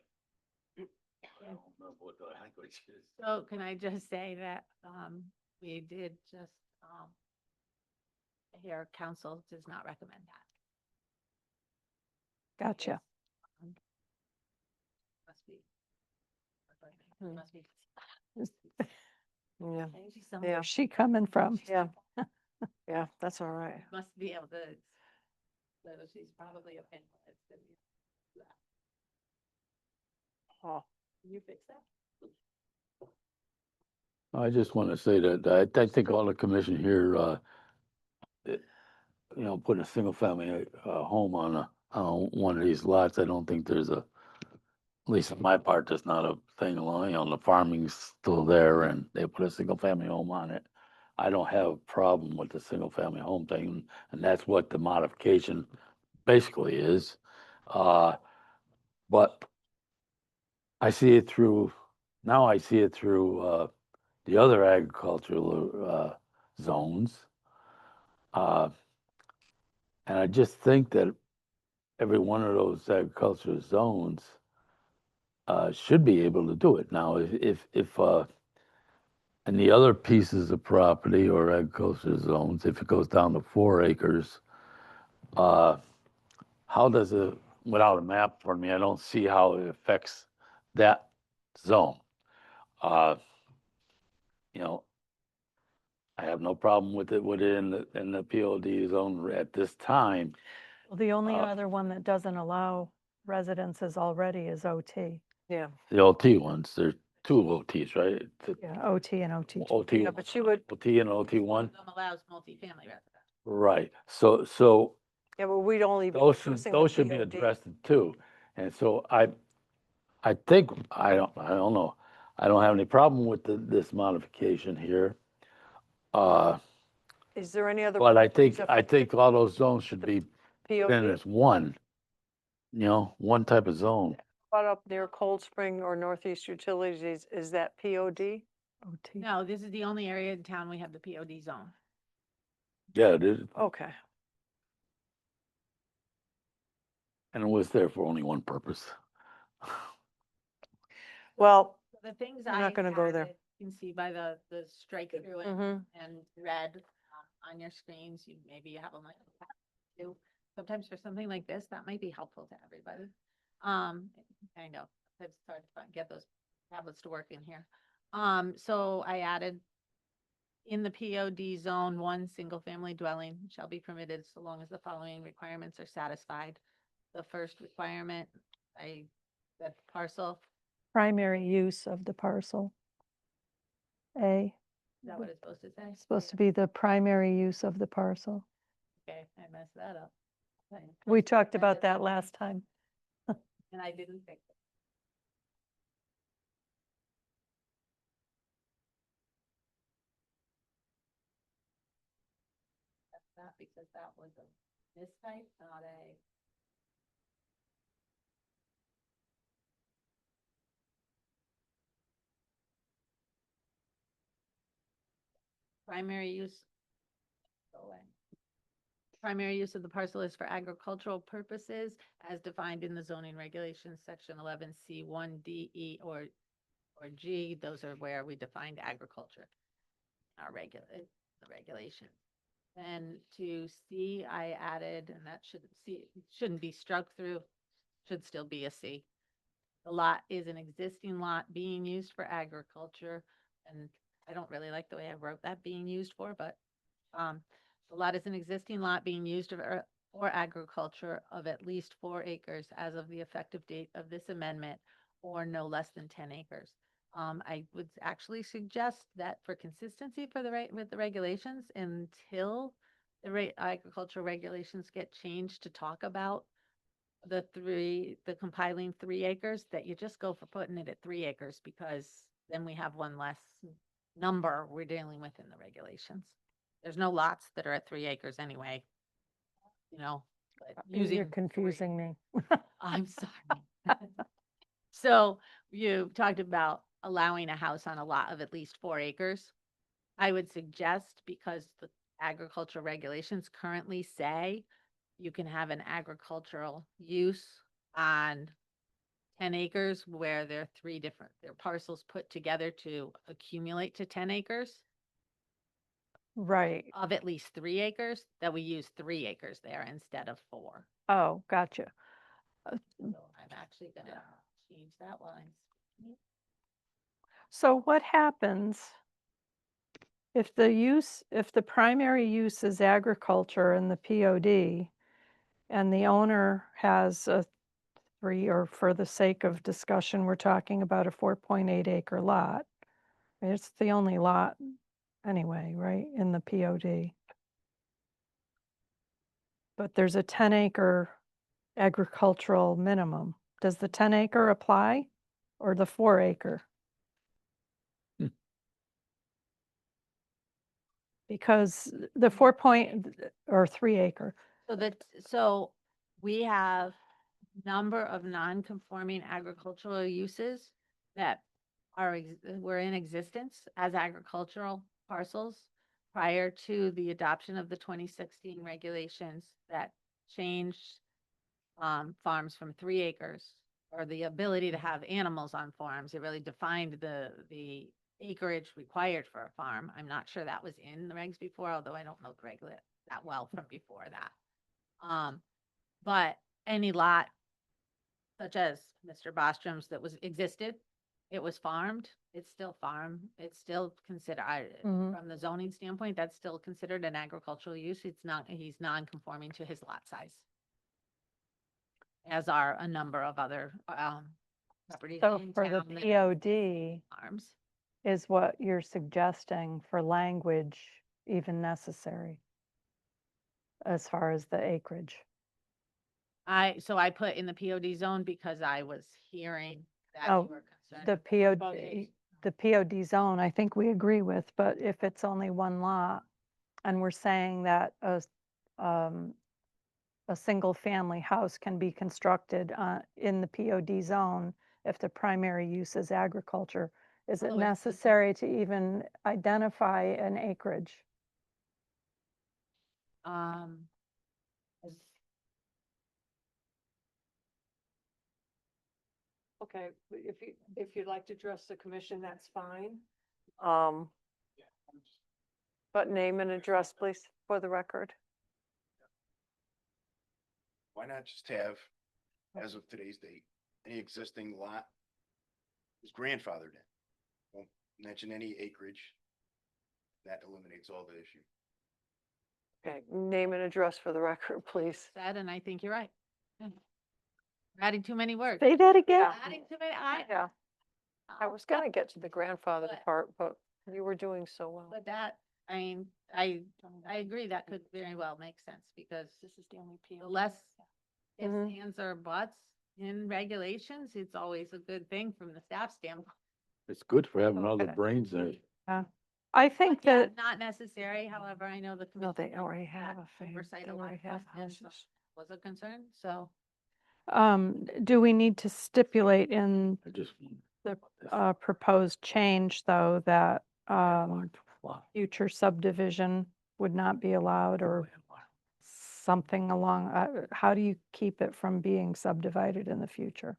I don't remember what the language is. So can I just say that, we did just, hear council does not recommend that. Gotcha. Must be. Hmm. Must be. Yeah, Maybe somewhere Yeah. Where's she coming from? yeah. Yeah, that's all right. Must be able to, so she's probably a pen. Oh, Can you fix that? I just want to say that I think all the commission here, putting a single family home on one of these lots, I don't think there's at least on my part, there's not a thing along, the farming's still there and they put a single family home on it. I don't have a problem with the single family home thing, and that's what the modification basically is. But I see it through, now I see it through the other agricultural zones. And I just think that every one of those agricultural zones should be able to do it. Now, if and the other pieces of property or agricultural zones, if it goes down to 4 acres, how does it, without a map for me, I don't see how it affects that zone. You know, I have no problem with it in the POD zone at this time. Well, the only Uh, other one that doesn't allow residences already is OT. yeah. The OT ones, there's 2 OTs, right? Yeah, OT and OT2. OT, Yeah, but you would, OT and OT One one, of them allows multifamily residents. right? So yeah, but we'd only be those reducing should, the those should be POD. addressed too. And so I think, I don't know. I don't have any problem with this modification here. Is there any other? But I properties think affected all those zones should be put in POD? as one, one type of zone. What up near Cold Spring or Northeast Utilities, is that POD? OT. No, this is the only area in town we have the POD zone. Yeah, it is. Okay, And it was there for only one purpose. well, So the things We're I not gonna go there. added, you can see by the strike through it mhm. and red on your screens, maybe you have them like that too. Sometimes for something like this, that might be helpful to everybody. I know, it's hard to get those tablets to work in here. So I added in the POD zone, 1 single-family dwelling shall be permitted so long as the following requirements are satisfied. The first requirement, that parcel, Primary use of the parcel. A, is that what it's supposed to say? supposed to be the primary use of the parcel. Okay, I messed that up. Okay. We talked about that last time. And I didn't fix it. that because that was a mistype, not a. Primary use. Go away. Primary use of the parcel is for agricultural purposes as defined in the zoning regulations, section 11C1 D, E, or G. Those are where we defined agriculture. Our the regulation. Then to C, I added, and that shouldn't be struck through, should still be a C. The lot is an existing lot being used for agriculture, and I don't really like the way I wrote that being used for, but the lot is an existing lot being used for agriculture of at least 4 acres as of the effective date of this amendment, or no less than 10 acres. I would actually suggest that for consistency with the regulations, until the agricultural regulations get changed to talk about the compiling 3 acres, that you just go for putting it at 3 acres, because then we have one less number we're dealing with in the regulations. There's no lots that are at 3 acres anyway, but You're using. confusing me. I'm sorry. So you talked about allowing a house on a lot of at least 4 acres. I would suggest, because the agricultural regulations currently say you can have an agricultural use on 10 acres where there are 3 different, their parcels put together to accumulate to 10 acres Right. of at least 3 acres, that we use 3 acres there instead of 4. Oh, gotcha. So I'm actually gonna change that line. So what happens if the primary use is agriculture in the POD and the owner has a 3, or for the sake of discussion, we're talking about a 4.8 acre lot. It's the only lot anyway, right, in the POD. But there's a 10 acre agricultural minimum. Does the 10 acre apply or the 4 acre? Because the 3 acre. So we have number of non-conforming agricultural uses that were in existence as agricultural parcels prior to the adoption of the 2016 regulations that changed farms from 3 acres, or the ability to have animals on farms. It really defined the acreage required for a farm. I'm not sure that was in the regs before, although I don't know the regula that well from before that. But any lot such as Mr. Bostrom's that existed, it was farmed, it's still farm, it's still considered, from the zoning standpoint, that's still considered an agricultural use. He's non-conforming to his lot size. As are a number of other properties So in for the town that POD farms. is what you're suggesting for language even necessary as far as the acreage. So I put in the POD zone because I was hearing that Oh, you were concerned. The POD zone, I think we agree with, but if it's only one lot and we're saying that a single family house can be constructed in the POD zone if the primary use is agriculture, is it Oh, it's the- necessary to even identify an acreage? As- Okay, if you'd like to address the commission, that's fine. But name and address, please, for the record. Why not just have, as of today's date, any existing lot is grandfathered in? Won't mention any acreage. That eliminates all the issue. Okay, name and address for the record, please. Said, and I think you're right. We're adding too many words. Say that again? Adding too many, Yeah, I was gonna get to the grandfather But- part, but you were doing so well. But that, I mean, I agree, that could very well make sense, because This is the only the POD. less ifs, Mhm. ands, or buts in regulations, it's always a good thing from the staff standpoint. It's good for having other Okay. brains there. I think Yeah, that, not necessary, however, I know the. No, they commission already had have a fam- oversight they of already have and so houses. was a concern, so. do we need to stipulate in I just. the this proposed change, though, that landlocked lot. future subdivision would not be allowed or something along, how do you keep it from being subdivided in the future?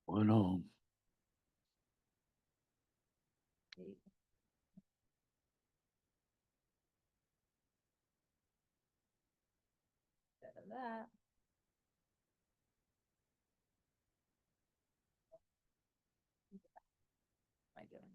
One home. Instead of that. What am I doing?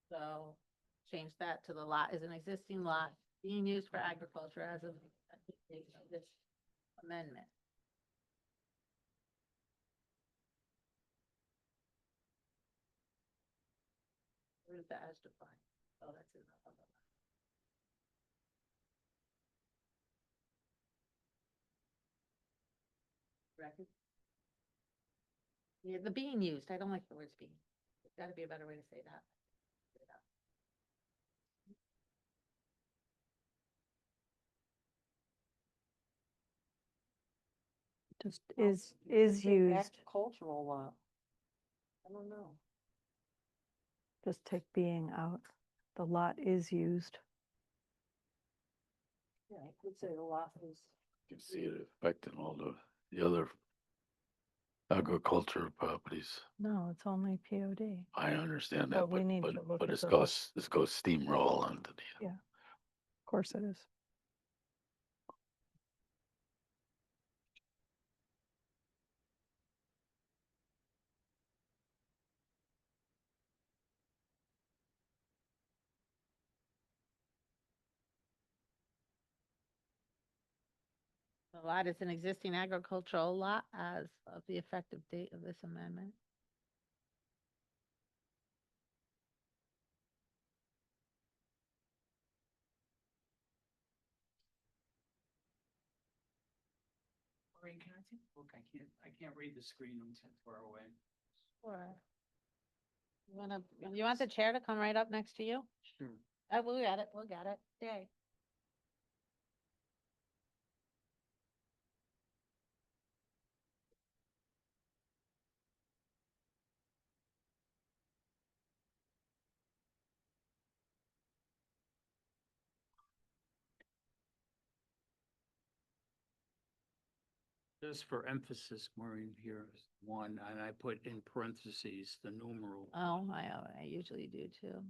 So change that to the lot is an existing lot being used for agriculture as of the date of this amendment. Where's the as defined? Oh, that's in the other one. Record. Yeah, the being used, I don't like the words being. There's gotta be a better way to say that. Just is used, Agricultural lot. I don't know. just take being out. The lot is used. Yeah, I could say the lot is. You can see it affecting all the other agriculture properties. No, it's only POD. I understand But that, we need to look but at this the- goes steamroll onto the. Yeah. Of course it is. The lot is an existing agricultural lot as of the effective date of this amendment. Maureen, can I take a look? I can't read the screen. I'm too far away. Sure. You want the chair to come right up next to you? Sure. We'll get it, we'll get it. Yay. Just for emphasis, Maureen, here is one, and I put in parentheses the numeral. Oh, I usually do too.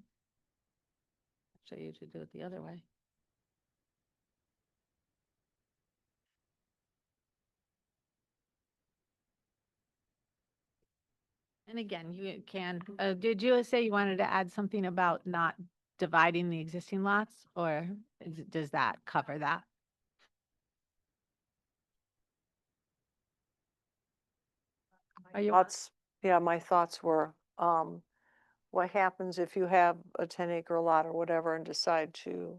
Actually, I usually do it the other way. And again, you can, did you say you wanted to add something about not dividing the existing lots, or does that cover that? Are you, Thoughts, yeah, my thoughts were, what happens if you have a 10-acre lot or whatever and decide to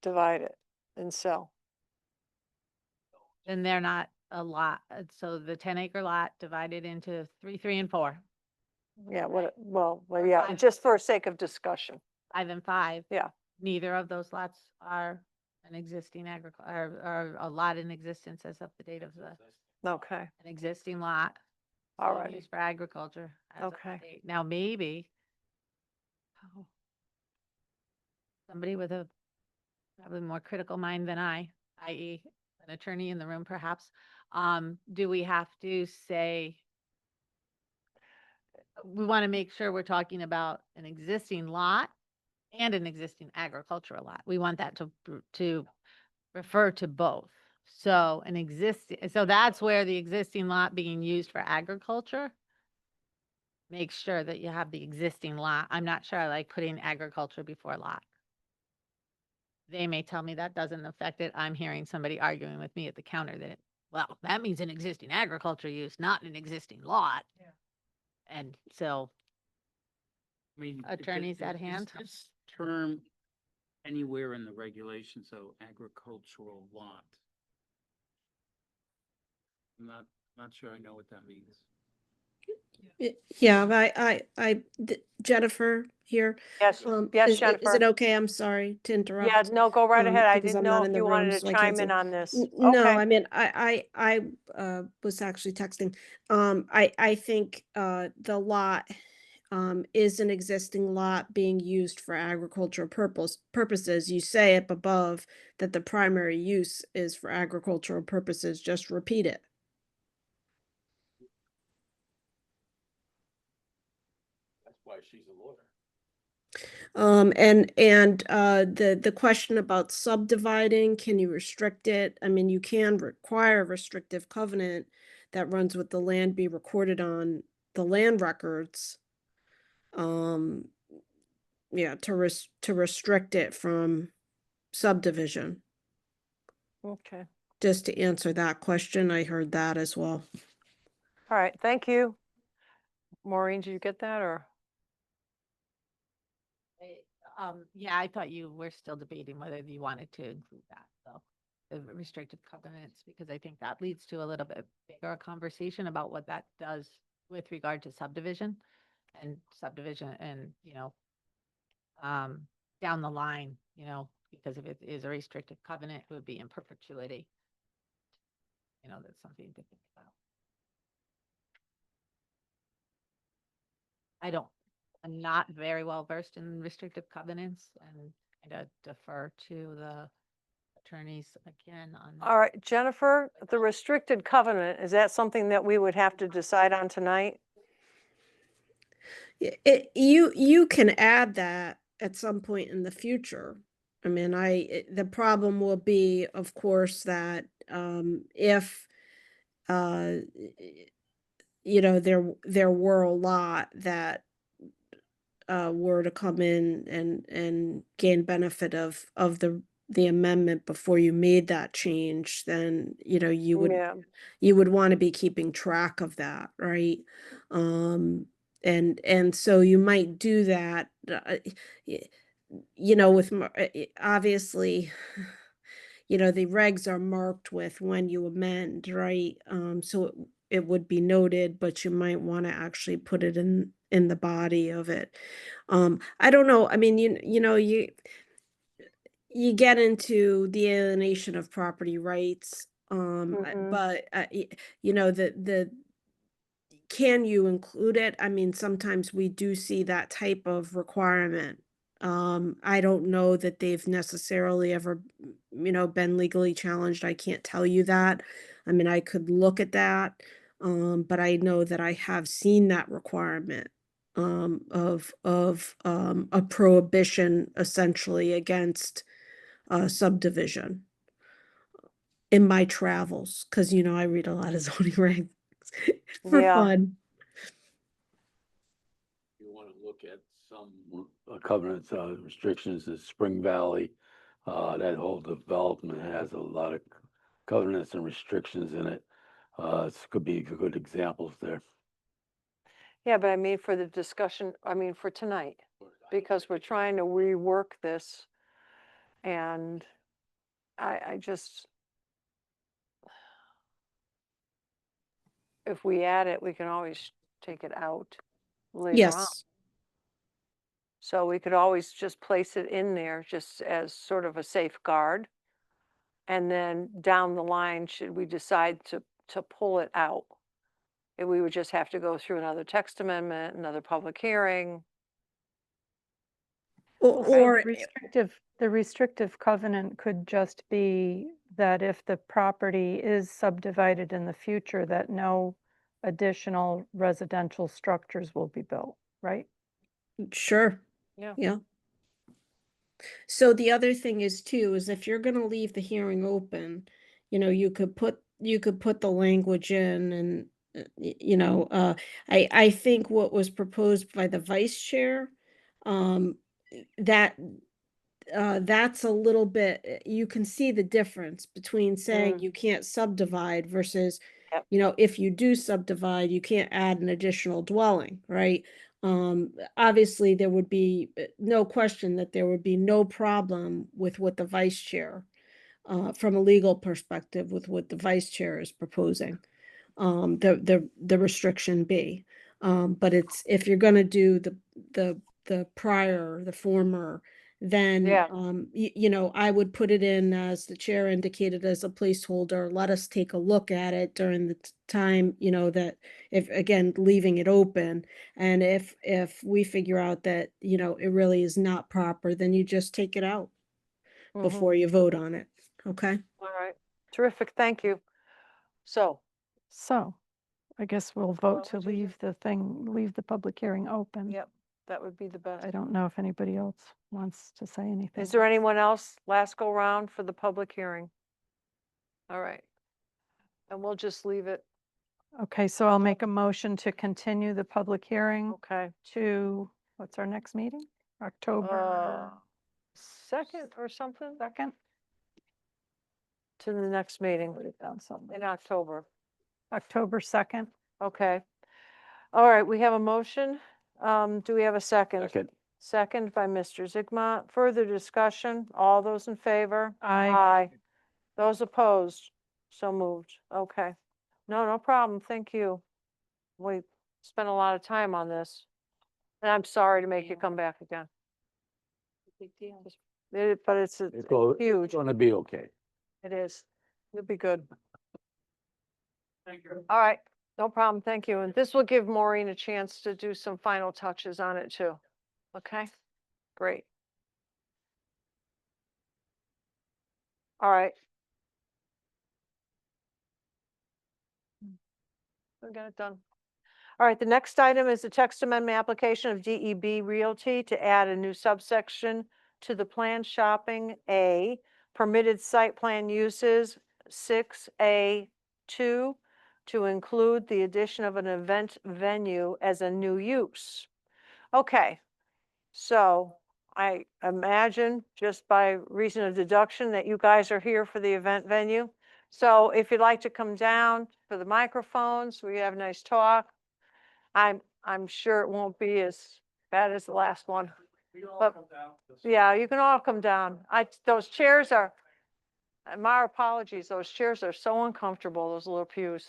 divide it and sell? then they're not a lot, so the 10-acre lot divided into 3, 3, and 4, Yeah, well, Or yeah, 5. just for sake of discussion. 5 and 5. Yeah. Neither of those lots are an existing or a lot in existence as of the date of Okay, an existing lot. all being right. used for agriculture. as of that Okay. date. Now, maybe somebody with a probably more critical mind than I, i.e. an attorney in the room perhaps, do we have to say, we want to make sure we're talking about an existing lot and an existing agricultural lot. We want that to refer to both. So an existing, so that's where the existing lot being used for agriculture make sure that you have the existing lot. I'm not sure I like putting agriculture before lot. They may tell me that doesn't affect it. I'm hearing somebody arguing with me at the counter that, well, that means an existing agriculture use, not an existing lot. Yeah. And so, I mean, Attorneys at hand? This term anywhere in the regulations, so agricultural lot. I'm not sure I know what that means. Yeah, Jennifer here. Yes, yes, Is it Jennifer. okay? I'm sorry to interrupt. Yeah, no, go right ahead. I because didn't I'm not know in if the you room, wanted to so I can't chime in see. on this. No, Okay. I mean, I was actually texting. I think the lot is an existing lot being used for agricultural purposes. You say up above that the primary use is for agricultural purposes. Just repeat it. That's why she's a lawyer. The question about subdividing, can you restrict it? I mean, you can require a restrictive covenant that runs with the land be recorded on the land records. Yeah, to restrict it from subdivision. Okay. Just to answer that question, I heard that as well. All right. Thank you. Maureen, did you get that or? yeah, I thought you were still debating whether you wanted to include that, so the restrictive covenants, because I think that leads to a little bit bigger conversation about what that does with regard to subdivision and down the line, because if it is a restrictive covenant, it would be in perpetuity. That's something to think about. I'm not very well versed in restrictive covenants and kind of defer to the attorneys again on that. All right, Jennifer, the restricted covenant, is that something that we would have to decide on tonight? You can add that at some point in the future. I mean, the problem will be, of course, that if there were a lot that were to come in and gain benefit of the amendment before you made that change, then you would want to be keeping track of that, right? And so you might do that, with obviously, the regs are marked with when you amend, right? So it would be noted, but you might want to actually put it in the body of it. I don't know. I mean, you get into the alienation of property rights, but the can you include it? I mean, sometimes we do see that type of requirement. I don't know that they've necessarily ever, been legally challenged. I can't tell you that. I mean, I could look at that, but I know that I have seen that requirement of a prohibition essentially against subdivision in my travels, because I read a lot of zoning regs for Yeah. fun. You want to look at some covenants, restrictions in Spring Valley. That whole development has a lot of covenants and restrictions in it. This could be good examples there. Yeah, but I mean, for the discussion, I mean, for tonight, because we're trying to rework this. And I just, if we add it, we can always take it out later on. Yes. So we could always just place it in there just as sort of a safeguard. And then down the line, should we decide to pull it out, we would just have to go through another text amendment, another public hearing. Or The restrictive covenant could just be that if the property is subdivided in the future, that no additional residential structures will be built, right? sure. Yeah. Yeah. So the other thing is too, is if you're gonna leave the hearing open, you could put the language in I think what was proposed by the vice chair, that that's a little bit, you can see the difference between saying Mm. you can't subdivide versus, Yep. if you do subdivide, you can't add an additional dwelling, right? Obviously, there would be no question that there would be no problem with what the vice chair, from a legal perspective, with what the vice chair is proposing, the restriction be. But it's, if you're gonna do the prior, the former, then, Yeah. I would put it in, as the chair indicated, as a placeholder. Let us take a look at it during the time, that, if, again, leaving it open. And if we figure out that, it really is not proper, then you just take it out Mhm. before you vote on it. Okay? All right, terrific, thank you. So, So I guess we'll What vote to would you do? leave the public hearing open. yep, that would be the best. I don't know if anybody else wants to say anything. Is there anyone else, last go round for the public hearing? All right. And we'll just leave it, Okay, so I'll make a motion to continue the public hearing okay. to, what's our next meeting? October Second or something, 2nd? to the next meeting Put it down somewhere. in October. October 2nd. Okay. All right, we have a motion. Do we have a second? Second. Second by Mr. Zigma. Further discussion? All those in favor? Aye. Aye. Those opposed? So moved. Okay. No problem. Thank you. We spent a lot of time on this. And I'm sorry to make you come back again. Big deal. But it's huge. It's gonna be okay. It is. It'll be good. Thank you. All right, no problem. Thank you. And this will give Maureen a chance to do some final touches on it too. Okay, great. All right. We got it done. All right, the next item is the text amendment application of DEB Realty to add a new subsection to the planned shopping A, permitted site plan uses 6A2, to include the addition of an event venue as a new use. Okay, so I imagine, just by reason of deduction, that you guys are here for the event venue. So if you'd like to come down for the microphones, we have a nice talk. I'm sure it won't be as bad as the last one. But yeah, you can all come down. Those chairs are, my apologies, those chairs are so uncomfortable, those little pews.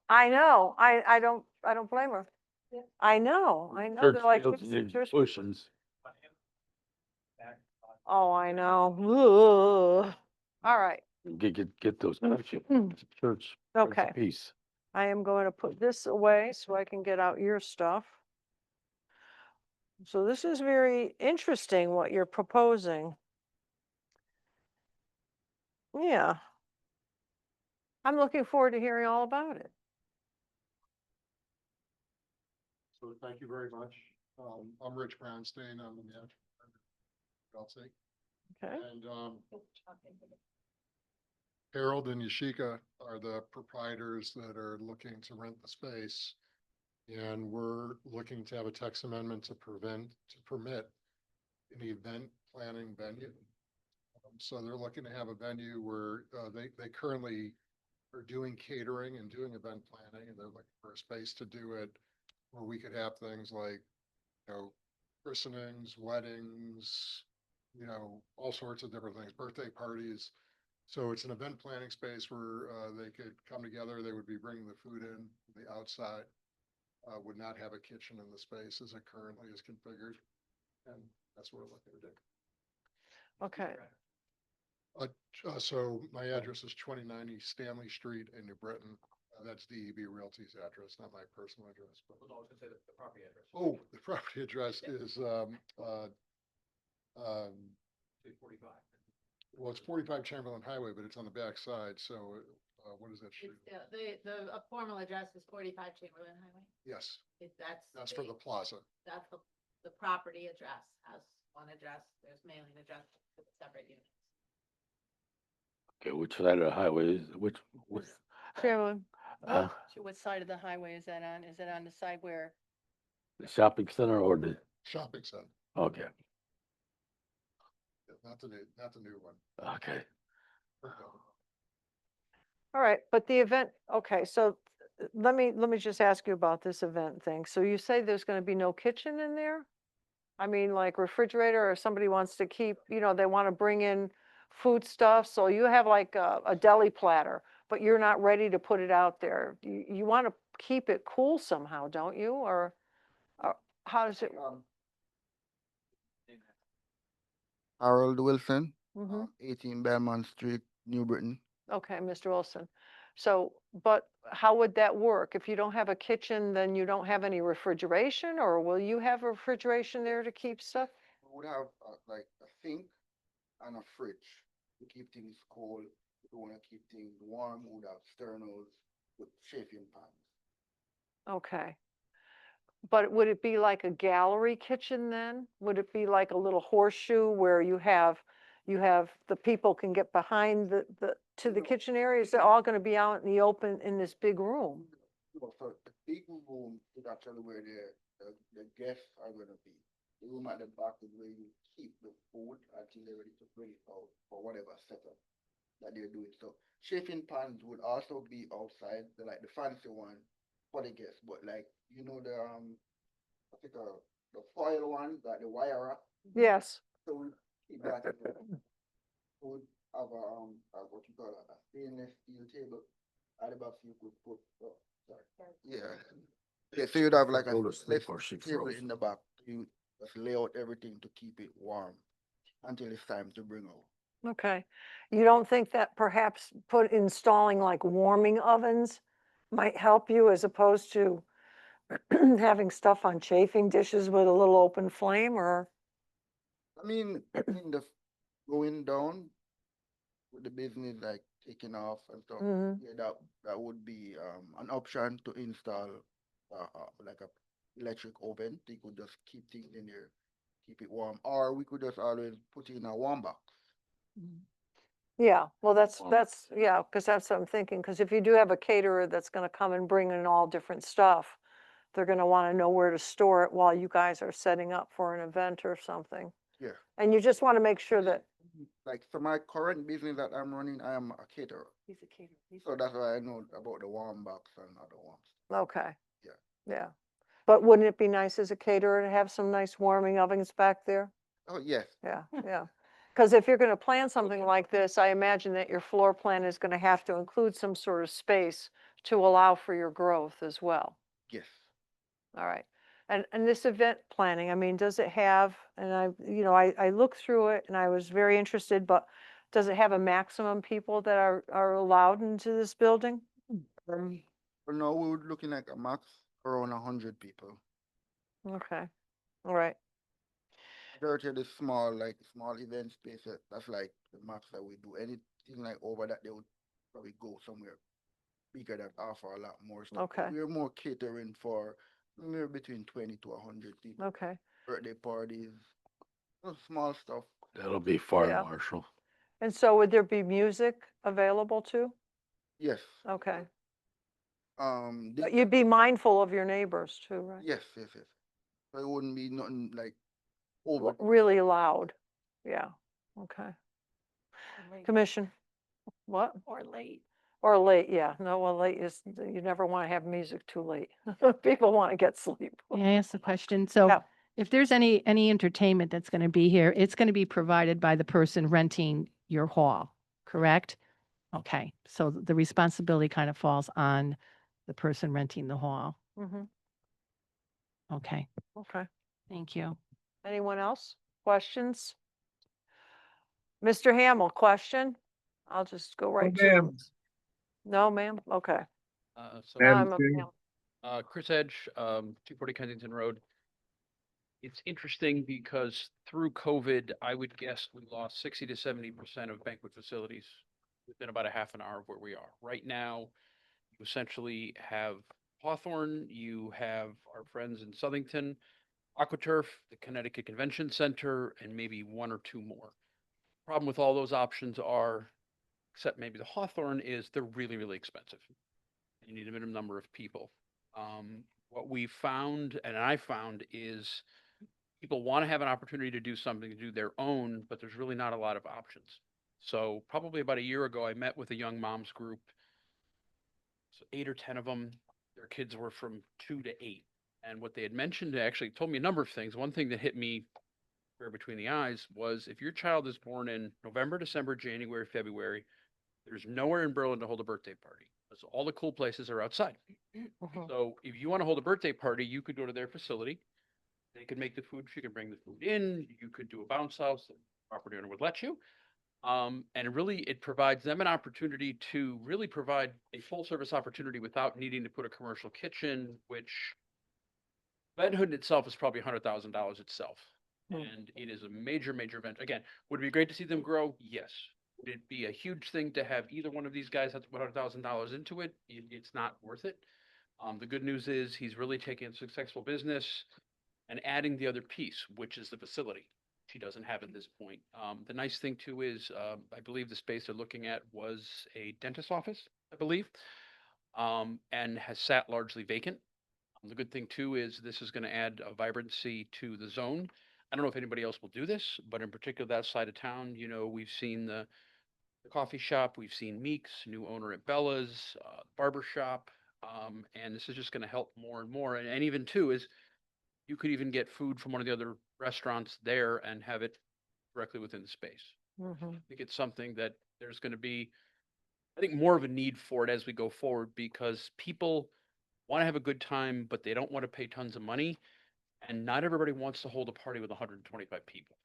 I know, I don't blame her. I know, Church they're like, fields need church- cushions. oh, I know. Ugh. All right, Get those church okay. piece. I am going to put this away so I can get out your stuff. So this is very interesting what you're proposing. Yeah. I'm looking forward to hearing all about it. So thank you very much. I'm Rich Brownstein. I'm the manager of Realty. Okay. And Harold and Yashika are the proprietors that are looking to rent the space. And we're looking to have a text amendment to permit an event planning venue. So they're looking to have a venue where they currently are doing catering and doing event planning, and they're looking for a space to do it where we could have things like, christenings, weddings, all sorts of different things, birthday parties. So it's an event planning space where they could come together. They would be bringing the food in from the outside. Would not have a kitchen in the space as it currently is configured. And that's what we're looking to do. Okay. So my address is 2090 Stanley Street in New Britain. That's DEB Realty's address, not my personal address. But I was going to say the property address. Oh, the property address is 45. Well, it's 45 Chamberlain Highway, but it's on the back side. So what is that street? The formal address is 45 Chamberlain Highway. Yes, That's for the plaza. That's the property address has one address. There's mailing address for the separate units. Okay, which side of the highway is, which, Chairman, Uh, So what side of the highway is that on? Is it on the side where? the shopping center or the, Shopping center, okay, not the new one. okay. All right, but the event, okay, so let me just ask you about this event thing. So you say there's gonna be no kitchen in there? I mean, like refrigerator, or somebody wants to keep, they want to bring in food stuff, so you have like a deli platter, but you're not ready to put it out there. You want to keep it cool somehow, don't you? Or how does it? Harold Wilson, Mhm. 18 Belmont Street, New Britain. Okay, Mr. Wilson. So, but how would that work? If you don't have a kitchen, then you don't have any refrigeration, or will you have refrigeration there to keep stuff? We would have like a sink and a fridge to keep things cold. If you want to keep things warm, we would have sternos with chafing pans. Okay. But would it be like a gallery kitchen then? Would it be like a little horseshoe where you have the people can get behind to the kitchen area? Is it all gonna be out in the open in this big room? So the big room is actually where the guests are gonna be. The room at the back is where you keep the food until they're ready to bring it out for whatever setup that they're doing. So chafing pans would also be outside, like the fancy one for the guests, but like, I think the foil one, like the wire wrap. Yes. So we keep that in there. We would have what you call a stainless steel table at the back, so you could put, oh, sorry. Yeah. Yeah, so you'd have like a Go to sleep stainless or she table froze. in the back. You just lay out everything to keep it warm until it's time to bring out. Okay. You don't think that perhaps installing like warming ovens might help you as opposed to having stuff on chafing dishes with a little open flame, or? I mean, in the going down with the business like taking off and stuff, Mhm. yeah, that would be an option to install like a electric oven. You could just keep things in there, keep it warm, or we could just always put in a warm box. Yeah, well, Well- yeah, because that's what I'm thinking, because if you do have a caterer that's gonna come and bring in all different stuff, they're gonna wanna know where to store it while you guys are setting up for an event or something. Yeah. And you just wanna make sure that, Like for my current business that I'm running, I am a caterer. he's a caterer. So that's why I know about the warm box and other ones. Okay. Yeah. Yeah. But wouldn't it be nice as a caterer to have some nice warming ovens back there? Oh, yes. Yeah, yeah. Because if you're gonna plan something like this, I imagine that your floor plan is gonna have to include some sort of space to allow for your growth as well. Yes. All right. And this event planning, I mean, does it have, and I looked through it and I was very interested, but does it have a maximum people that are allowed into this building? For now, we were looking at a max around 100 people. Okay, all right. Majority of the small event space, that's like the max that we do. Anything like over that, they would probably go somewhere bigger that offer a lot more stuff. Okay. We're more catering for somewhere between 20 to 100 people. Okay. Birthday parties, small stuff. That'll be fire Yeah. marshal. And so would there be music available too? Yes. Okay. This, But you'd be mindful of your neighbors too, right? yes. So it wouldn't be nothing like over. Really loud. Yeah, okay. Commission, what? Or late. Or late, yeah. No, well, late is, you never want to have music too late. People want to get sleep. May I ask a question? So Yeah. if there's any entertainment that's going to be here, it's going to be provided by the person renting your hall, correct? Okay, so the responsibility kind of falls on the person renting the hall. Mhm. Okay, Okay. thank you. Anyone else? Questions? Mr. Hamel, question? I'll just go right to ma'am. it. No, ma'am? Okay. So, Madam I'm a- Chair. yeah. Chris Edge, 240 Kensington Road. It's interesting because through COVID, I would guess we lost 60 to 70% of banquet facilities within about a half an hour of where we are. Right now, you essentially have Hawthorne, you have our friends in Southington, AquaTurf, the Connecticut Convention Center, and maybe one or two more. Problem with all those options are, except maybe the Hawthorne, is they're really, really expensive. You need a minimum number of people. What we found, and I found, is people want to have an opportunity to do something, to do their own, but there's really not a lot of options. So probably about a year ago, I met with a young moms group. So 8 or 10 of them, their kids were from 2 to 8. And what they had mentioned, they actually told me a number of things. One thing that hit me right between the eyes was if your child is born in November, December, January, February, there's nowhere in Berlin to hold a birthday party. So all the cool places are outside. So if you want to hold a birthday party, you could go to their facility. They could make the food. She could bring the food in. You could do a bounce house. The property owner would let you. And really, it provides them an opportunity to really provide a full service opportunity without needing to put a commercial kitchen, which Red Hood itself is probably $100,000 itself. And it is a major, major event. Again, would it be great to see them grow? Yes. Would it be a huge thing to have either one of these guys have to put $100,000 into it? It's not worth it. The good news is he's really taking a successful business and adding the other piece, which is the facility. She doesn't have at this point. The nice thing too is, I believe the space they're looking at was a dentist's office, I believe, and has sat largely vacant. The good thing too is this is going to add a vibrancy to the zone. I don't know if anybody else will do this, but in particular that side of town, you know, we've seen the coffee shop, we've seen Meeks, new owner at Bella's, barber shop, and this is just going to help more and more. And even too is you could even get food from one of the other restaurants there and have it directly within the space. I think it's something that there's going to be, I think, more of a need for it as we go forward because people want to have a good time, but they don't want to pay tons of money. And not everybody wants to hold a party with 125 people,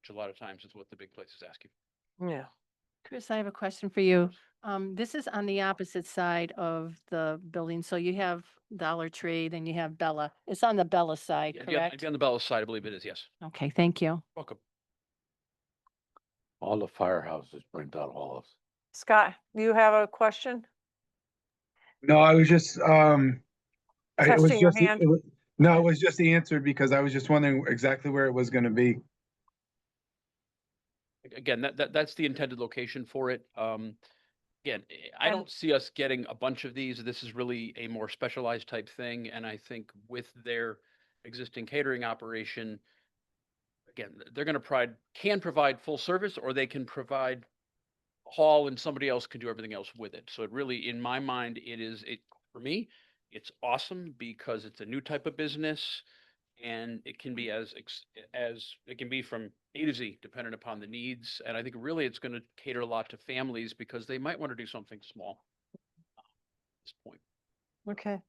which a lot of times is what the big places ask you. Yeah. Chris, I have a question for you. This is on the opposite side of the building. So you have Dollar Tree, then you have Bella. It's on the Bella side, correct? On the Bella side, I believe it is, yes. Okay, thank you. Welcome. All the firehouses bring down olives. Scott, you have a question? No, I was just, it was Testing your just, hand. no, it was just answered because I was just wondering exactly where it was gonna be. Again, that's the intended location for it. Again, I And- don't see us getting a bunch of these. This is really a more specialized type thing. And I think with their existing catering operation, again, they're going to can provide full service or they can provide hall and somebody else can do everything else with it. So it really, in my mind, for me, it's awesome because it's a new type of business and it can be as it can be from A to Z, dependent upon the needs. And I think really it's going to cater a lot to families because they might want to do something small at this point. Okay.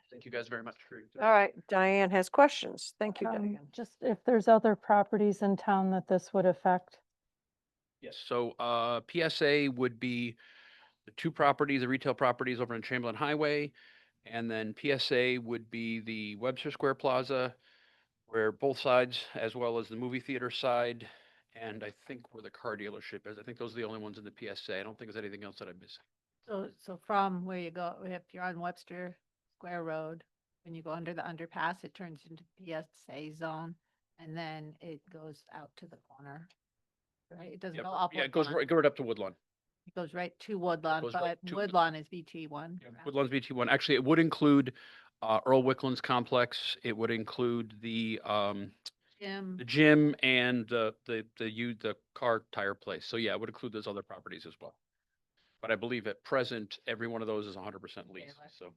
Thank you guys very much for your. All right. Diane has questions. Thank you, Diane. Just if there's other properties in town that this would affect. Yes, so PSA would be the 2 properties, the retail properties over on Chamberlain Highway. And then PSA would be the Webster Square Plaza, where both sides, as well as the movie theater side, and I think where the car dealership is. I think those are the only ones in the PSA. I don't think there's anything else that I'm missing. So from where you go, if you're on Webster Square Road, when you go under the underpass, it turns into PSA zone, and then it goes out to the corner, right? It doesn't Yeah, go up. yeah, it goes Woodlawn. right up to Woodlawn. It goes right to Woodlawn, goes right but to- Woodlawn is BT1. Woodlawn's BT1. Actually, it would include Earl Wickland's complex. It would include the gym and the car tire place. So yeah, it would include those other properties as well. But I believe at present, every one of those is 100% leased. So,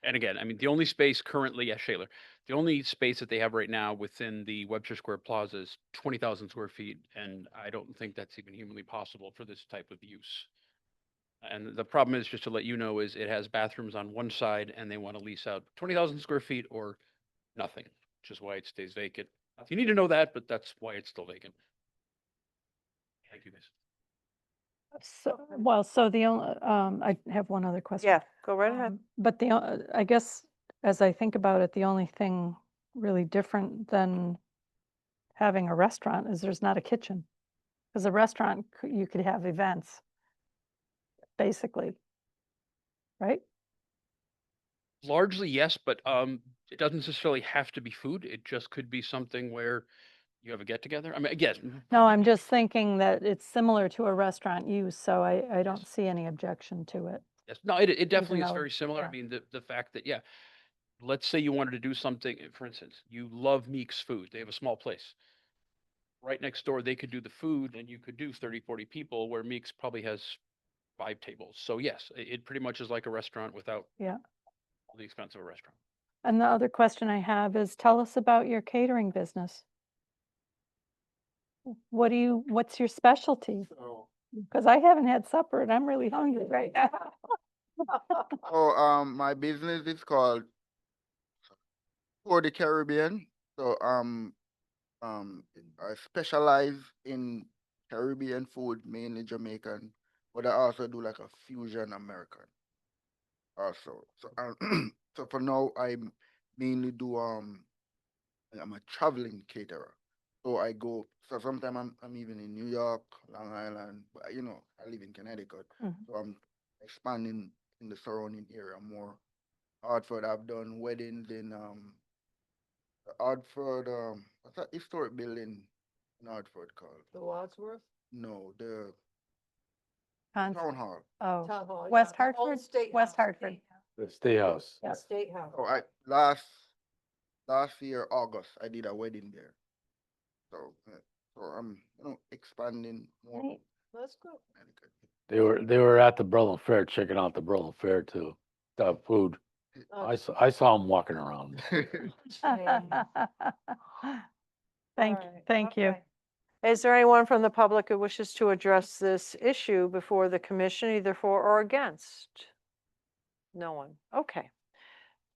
and again, I mean, the only space currently, Shaler, the only space that they have right now within the Webster Square Plaza is 20,000 square feet. And I don't think that's even humanly possible for this type of use. And the problem is, just to let you know, is it has bathrooms on one side and they want to lease out 20,000 square feet or nothing, which is why it stays vacant. You need to know that, but that's why it's still vacant. Thank you, guys. So the only, I have one other question. Yeah, go right ahead. But I guess, as I think about it, the only thing really different than having a restaurant is there's not a kitchen. Because a restaurant, you could have events, basically, right? Largely, yes, but it doesn't necessarily have to be food. It just could be something where you have a get together. I mean, again, No, I'm just thinking that it's similar to a restaurant use, so I don't see any objection to it. Yes, no, it definitely is though- very similar. I yeah. mean, the fact that, yeah, let's say you wanted to do something, for instance, you love Meek's Food. They have a small place. Right next door, they could do the food and you could do 30, 40 people where Meek's probably has 5 tables. So yes, it pretty much is like a restaurant without Yeah. all the expense of a restaurant. And the other question I have is, tell us about your catering business. What's your specialty? So, Because I haven't had supper and I'm really hungry right now. my business is called For the Caribbean. So, I specialize in Caribbean food, mainly Jamaican, but I also do like a fusion American also. So, so for now, I mainly do I'm a traveling caterer. So I go. So sometimes I'm even in New York, Long Island, but I live in Connecticut. Mhm. So I'm expanding in the surrounding area more. Hartford, I've done weddings in Hartford. What's that historic building in Hartford called? The Wadsworth? No, the Con- town hall. Oh, Town Hall, yeah. West The old Hartford? State West House. Hartford. The State House. Yeah. State House. Oh, last year August I did a wedding there. So so I'm expanding more. Neat. That's good. They were at the Berlin Fair, checking out the Berlin Fair too. The food. Oh, I saw them walking around. Thank you. okay. Is there anyone from the public who wishes to address this issue before the commission, either for or against? No one. Okay.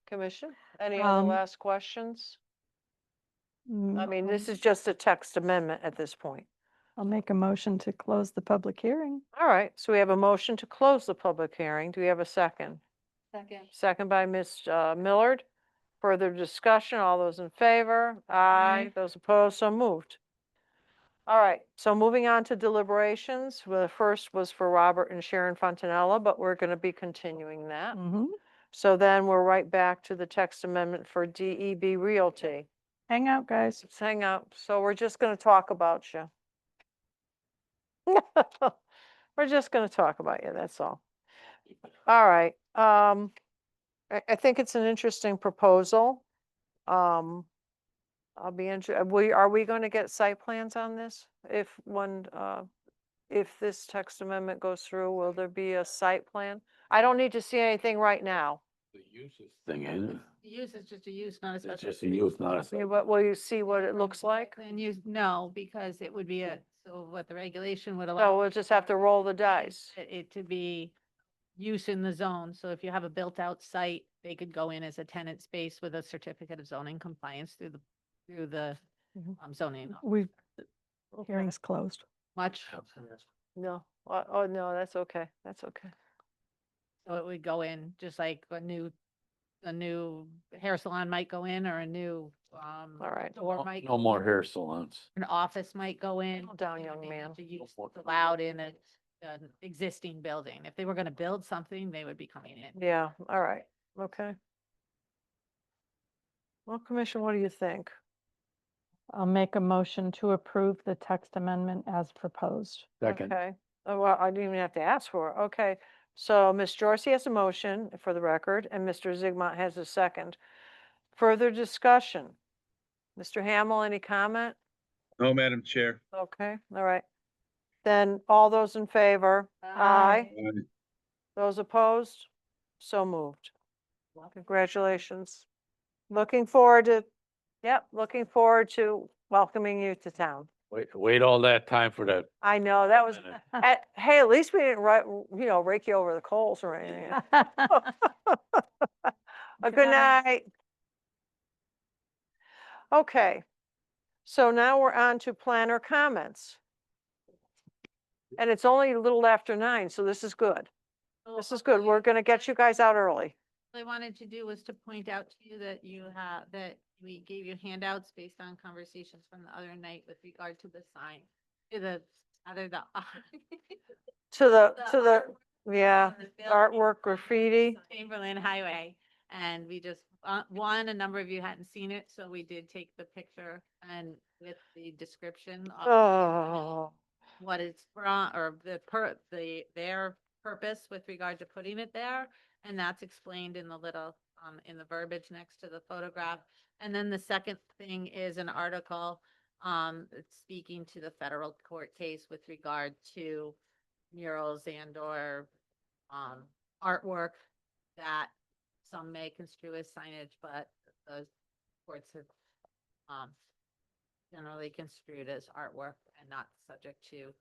Commission, any other Um, last questions? I Mm, mean, this is just a text amendment at this point. I'll make a motion to close the public hearing. All right, so we have a motion to close the public hearing. Do we have a second? Second. Second by Ms. Millard. Further discussion, all those in favor? Aye. Those opposed, so moved. All right, so moving on to deliberations. Well, the first was for Robert and Sharon Fontanella, but we're going to be continuing that. Mhm. So then we're right back to the text amendment for DEB Realty. Hang out, guys. Let's hang out. So we're just going to talk about you. We're just going to talk about you, that's all. All right. I think it's an interesting proposal. I'll be interested. Are we going to get site plans on this? If this text amendment goes through, will there be a site plan? I don't need to see anything right now. The uses thing, isn't it? The use is just a use, not a It's special. just a use, not a. Okay, but will you see what it looks like? Then use, no, because it would be so what the regulation would So allow. we'll just have to roll the dice. It to be use in the zone. So if you have a built-out site, they could go in as a tenant space with a certificate of zoning compliance through the Mhm. zoning. Hearing's closed. Much, No, oh, no, that's okay. That's okay. so it would go in just like a new hair salon might go in, or a new All right. door might. No go more in, hair salons. An office might go in. Calm down, young man. The use allowed in an existing building. If they were gonna build something, they would be coming in. Yeah, all right, okay. Well, Commission, what do you think? I'll make a motion to approve the text amendment as proposed. Second. Okay, oh, well, I didn't even have to ask for it, okay. So Ms. Jorsey has a motion for the record, and Mr. Zigmont has a second. Further discussion? Mr. Hamel, any comment? No, Madam Chair. Okay, all right. Then all those in favor? Aye. Those opposed? So moved. Congratulations. Looking forward to welcoming you to town. Wait all that time for that. I know, that was, hey, at least we didn't rake you over the coals or anything. Good night. Okay, so now we're on to planner comments. And it's only a little after 9, so this is good. This is good. We're gonna get you guys out early. What I wanted to do was to point out to you that that we gave you handouts based on conversations from the other night with regard to the sign, to the, other the. To the, yeah, on the building artwork, graffiti. Chamberlain Highway, and we just, a number of you hadn't seen it, so we did take the picture and with the description of Oh, what it's from, or their purpose with regard to putting it there. And that's explained in the little, in the verbiage next to the photograph. And then the second thing is an article, it's speaking to the federal court case with regard to murals and or, artwork that some may construe as signage, but the courts have, generally construed as artwork and not subject to,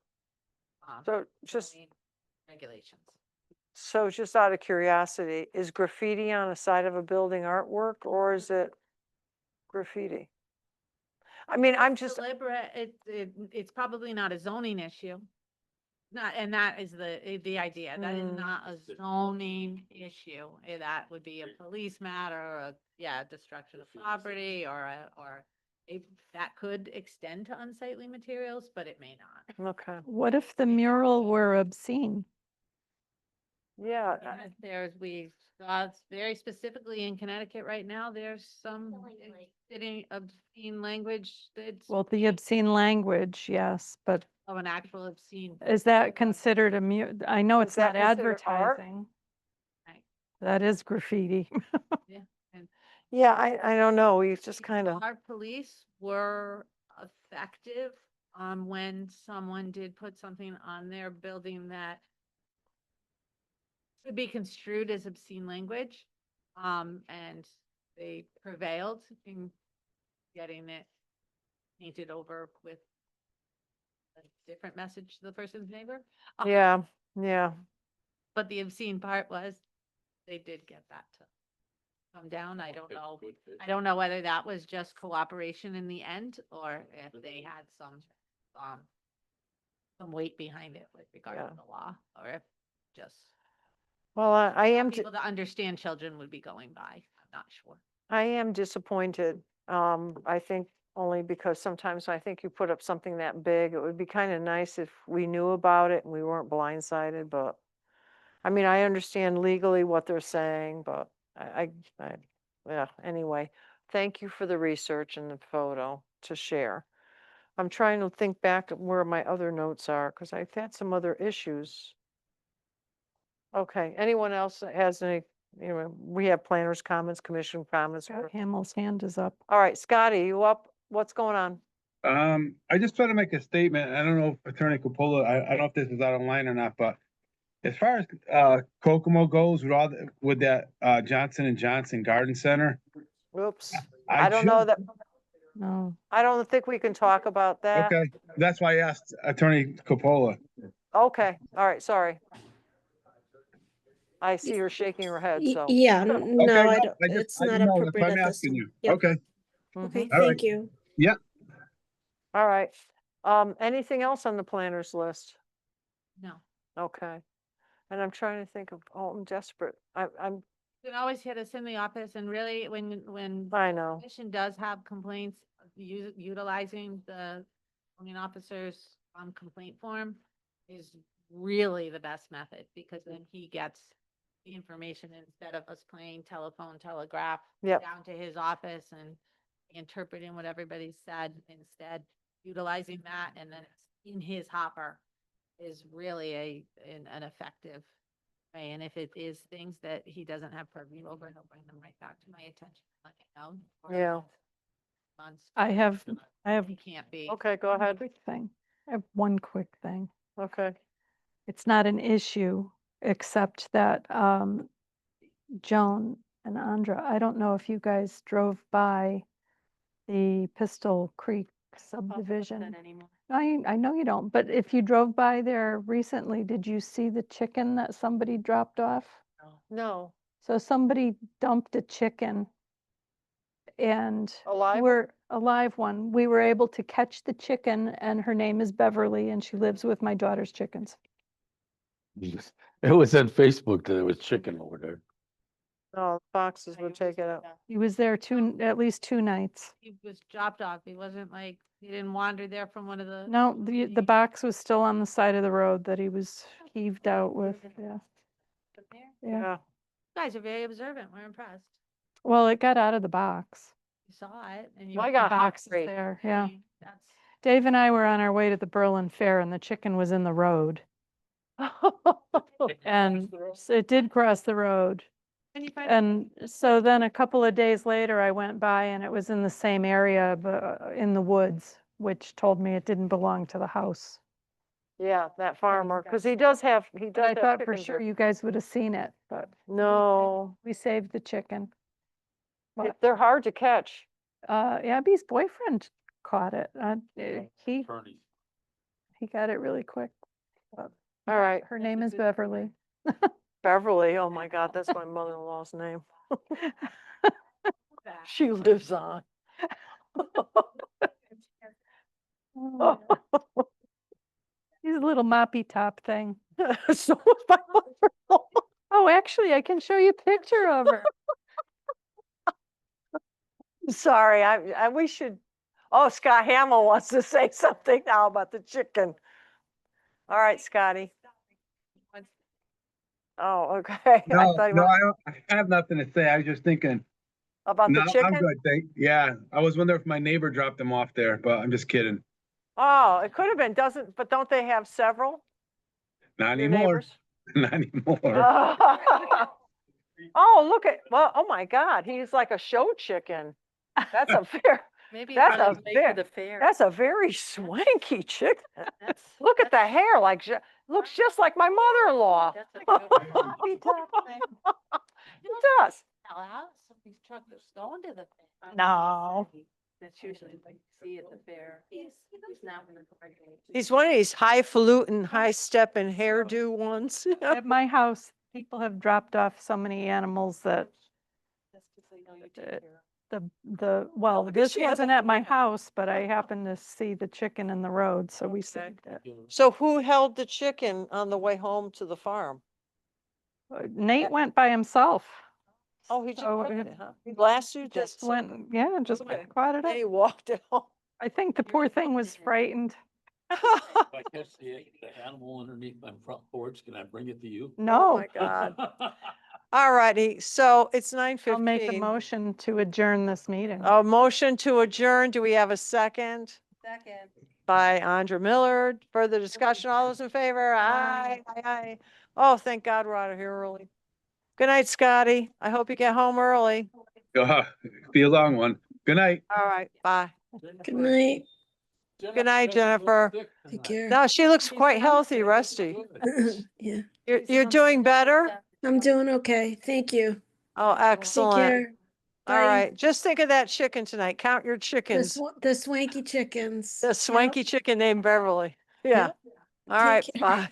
So just, zoning regulations. so just out of curiosity, is graffiti on the side of a building artwork or is it graffiti? I mean, I'm just, Deliberate, it's probably not a zoning issue. Not, and that is the idea. That is not a zoning issue. That would be a police matter, or destruction of property, or that could extend to unsightly materials, but it may not. okay, What if the mural were obscene? yeah, There's, we saw very specifically in Connecticut right now, there's some sitting obscene language that's Well, the obscene language, yes, but of an actual obscene. is that considered I know Is it's that not considered art? advertising. Right. That is graffiti. Yeah. And yeah, I don't know, we just kind of, our police were effective when someone did put something on their building that could be construed as obscene language. And they prevailed in getting it painted over with a different message to the person's neighbor. yeah, But the obscene part was they did get that to come down. I don't know. I don't know whether that was just cooperation in the end or if they had some weight behind it with regard Yeah. to the law, or if just well, I am, people that understand children would be going by. I'm not sure. I am disappointed. I think only because sometimes I think you put up something that big, it would be kind of nice if we knew about it and we weren't blindsided, but I mean, I understand legally what they're saying, but yeah, anyway, thank you for the research and the photo to share. I'm trying to think back at where my other notes are, because I've had some other issues. Okay, anyone else that has any, we have planners' comments, commission comments. Scott Hamill's hand is up. All right, Scotty, you up? What's going on? I just try to make a statement. I don't know if Attorney Capola, I don't know if this is out of line or not, but as far as Kokomo goes with with that Johnson and Johnson Garden Center. Oops, I don't know that, No. I don't think we can talk about that. Okay, that's why I asked Attorney Capola. Okay, all right, sorry. I see her shaking her head, so. Yeah, no, Okay, I don't, it's not know, that's why appropriate I'm at this asking time. you. Yep. Okay, Okay, Mhm. All right. thank you. yeah. All right. Anything else on the planners list? No. Okay. And I'm trying to think of, I'm desperate. I'm, You can always hit us in the office, and really when I know. commission does have complaints, utilizing the zoning officer's complaint form is really the best method, because then he gets the information instead of us playing telephone telegraph Yep. down to his office and interpreting what everybody said. Instead, utilizing that and then it's in his hopper is really an effective way. And if it is things that he doesn't have purview over, he'll bring them right back to my attention. Let me know. or Yeah. months. I have It can't be. Okay, go one ahead. quick thing. I have one quick thing. Okay. It's not an issue, except that Joan and Andra, I don't know if you guys drove by the Pistol Creek subdivision. I know you don't, but if you drove by there recently, did you see the chicken that somebody dropped off? No. So somebody dumped a chicken and Alive? we're a live one. We were able to catch the chicken and her name is Beverly and she lives with my daughter's chickens. It was on Facebook that there was chicken over there. No, boxes would take it out. He was there at least 2 nights. He was dropped off. He wasn't like, he didn't wander there from one of the. No, the box was still on the side of the road that he was heaved out with, yeah. Yeah. Yeah. You guys are very observant. We're impressed. Well, it got out of the box. You saw it and you. I The got box is hungry. there, yeah. That's. Dave and I were on our way to the Berlin Fair and the chicken was in the road. And it did cross the road. And so then a couple of days later, I went by and it was in the same area, but in the woods, which told me it didn't belong to the house. Yeah, that farmer, because he does have, But I thought for sure you guys would have seen it, but No, we saved the chicken. But, they're hard to catch. Abby's boyfriend caught it. He Attorney. got it really quick. All right, Her name is Beverly. Beverly, oh my God, that's my mother-in-law's name. She lives on. Oh, He's a little moppy top thing. So was my mother-in-law. Oh, actually, I can show you a picture of her. Sorry, we should, oh, Scott Hamill wants to say something now about the chicken. All right, Scotty. Oh, okay. I No, thought he no, was I have nothing to say. I was just thinking, about no, the chicken. I'm good. Yeah, I was wondering if my neighbor dropped them off there, but I'm just kidding. Oh, it could have been, but don't they have several? Not Your anymore. neighbors? Not anymore. Oh, look at, well, oh my God, he's like a show chicken. That's a Maybe that's it's on a his way to very, the fair. that's a very swanky chicken. That's, Look at the hair, like, looks just like my mother-in-law. that's a good one. It does. Now, how somebody's truck is going to the fair? No. That's usually like you see at the fair. He's not gonna coordinate. He's one of these highfalutin, high-stepping hairdo ones. At my house, people have dropped off so many animals that That's 'cause they know you take care of. well, Look at this she has wasn't a- at my house, but I happened to see the chicken in the road, so we Okay. saved it. So who held the chicken on the way home to the farm? Nate went by himself. Oh, he just So took it it, huh? He lassoed just it? went, yeah, just Okay. caught it And he up. walked it home. I think the poor thing was frightened. If I catch the animal underneath my front porch, can I bring it to you? Oh No, my God. All righty, so it's 9:15. I'll make a motion to adjourn this meeting. A motion to adjourn. Do we have a second? Second. By Andra Miller. Further discussion. All those in favor? Aye, aye, aye. Oh, thank God we're out of here early. Good night, Scotty. I hope you get home early. Be a long one. Good night. All right, bye. Good night. Good night, Jennifer. Take care. No, she looks quite healthy, Rusty. Yeah, You're doing better? I'm doing okay. Thank you. Oh, Take excellent. care. All Bye. right, just think of that chicken tonight. Count your The chickens. the swanky chickens. The swanky chicken named Beverly. Yeah. All Take right, care. bye.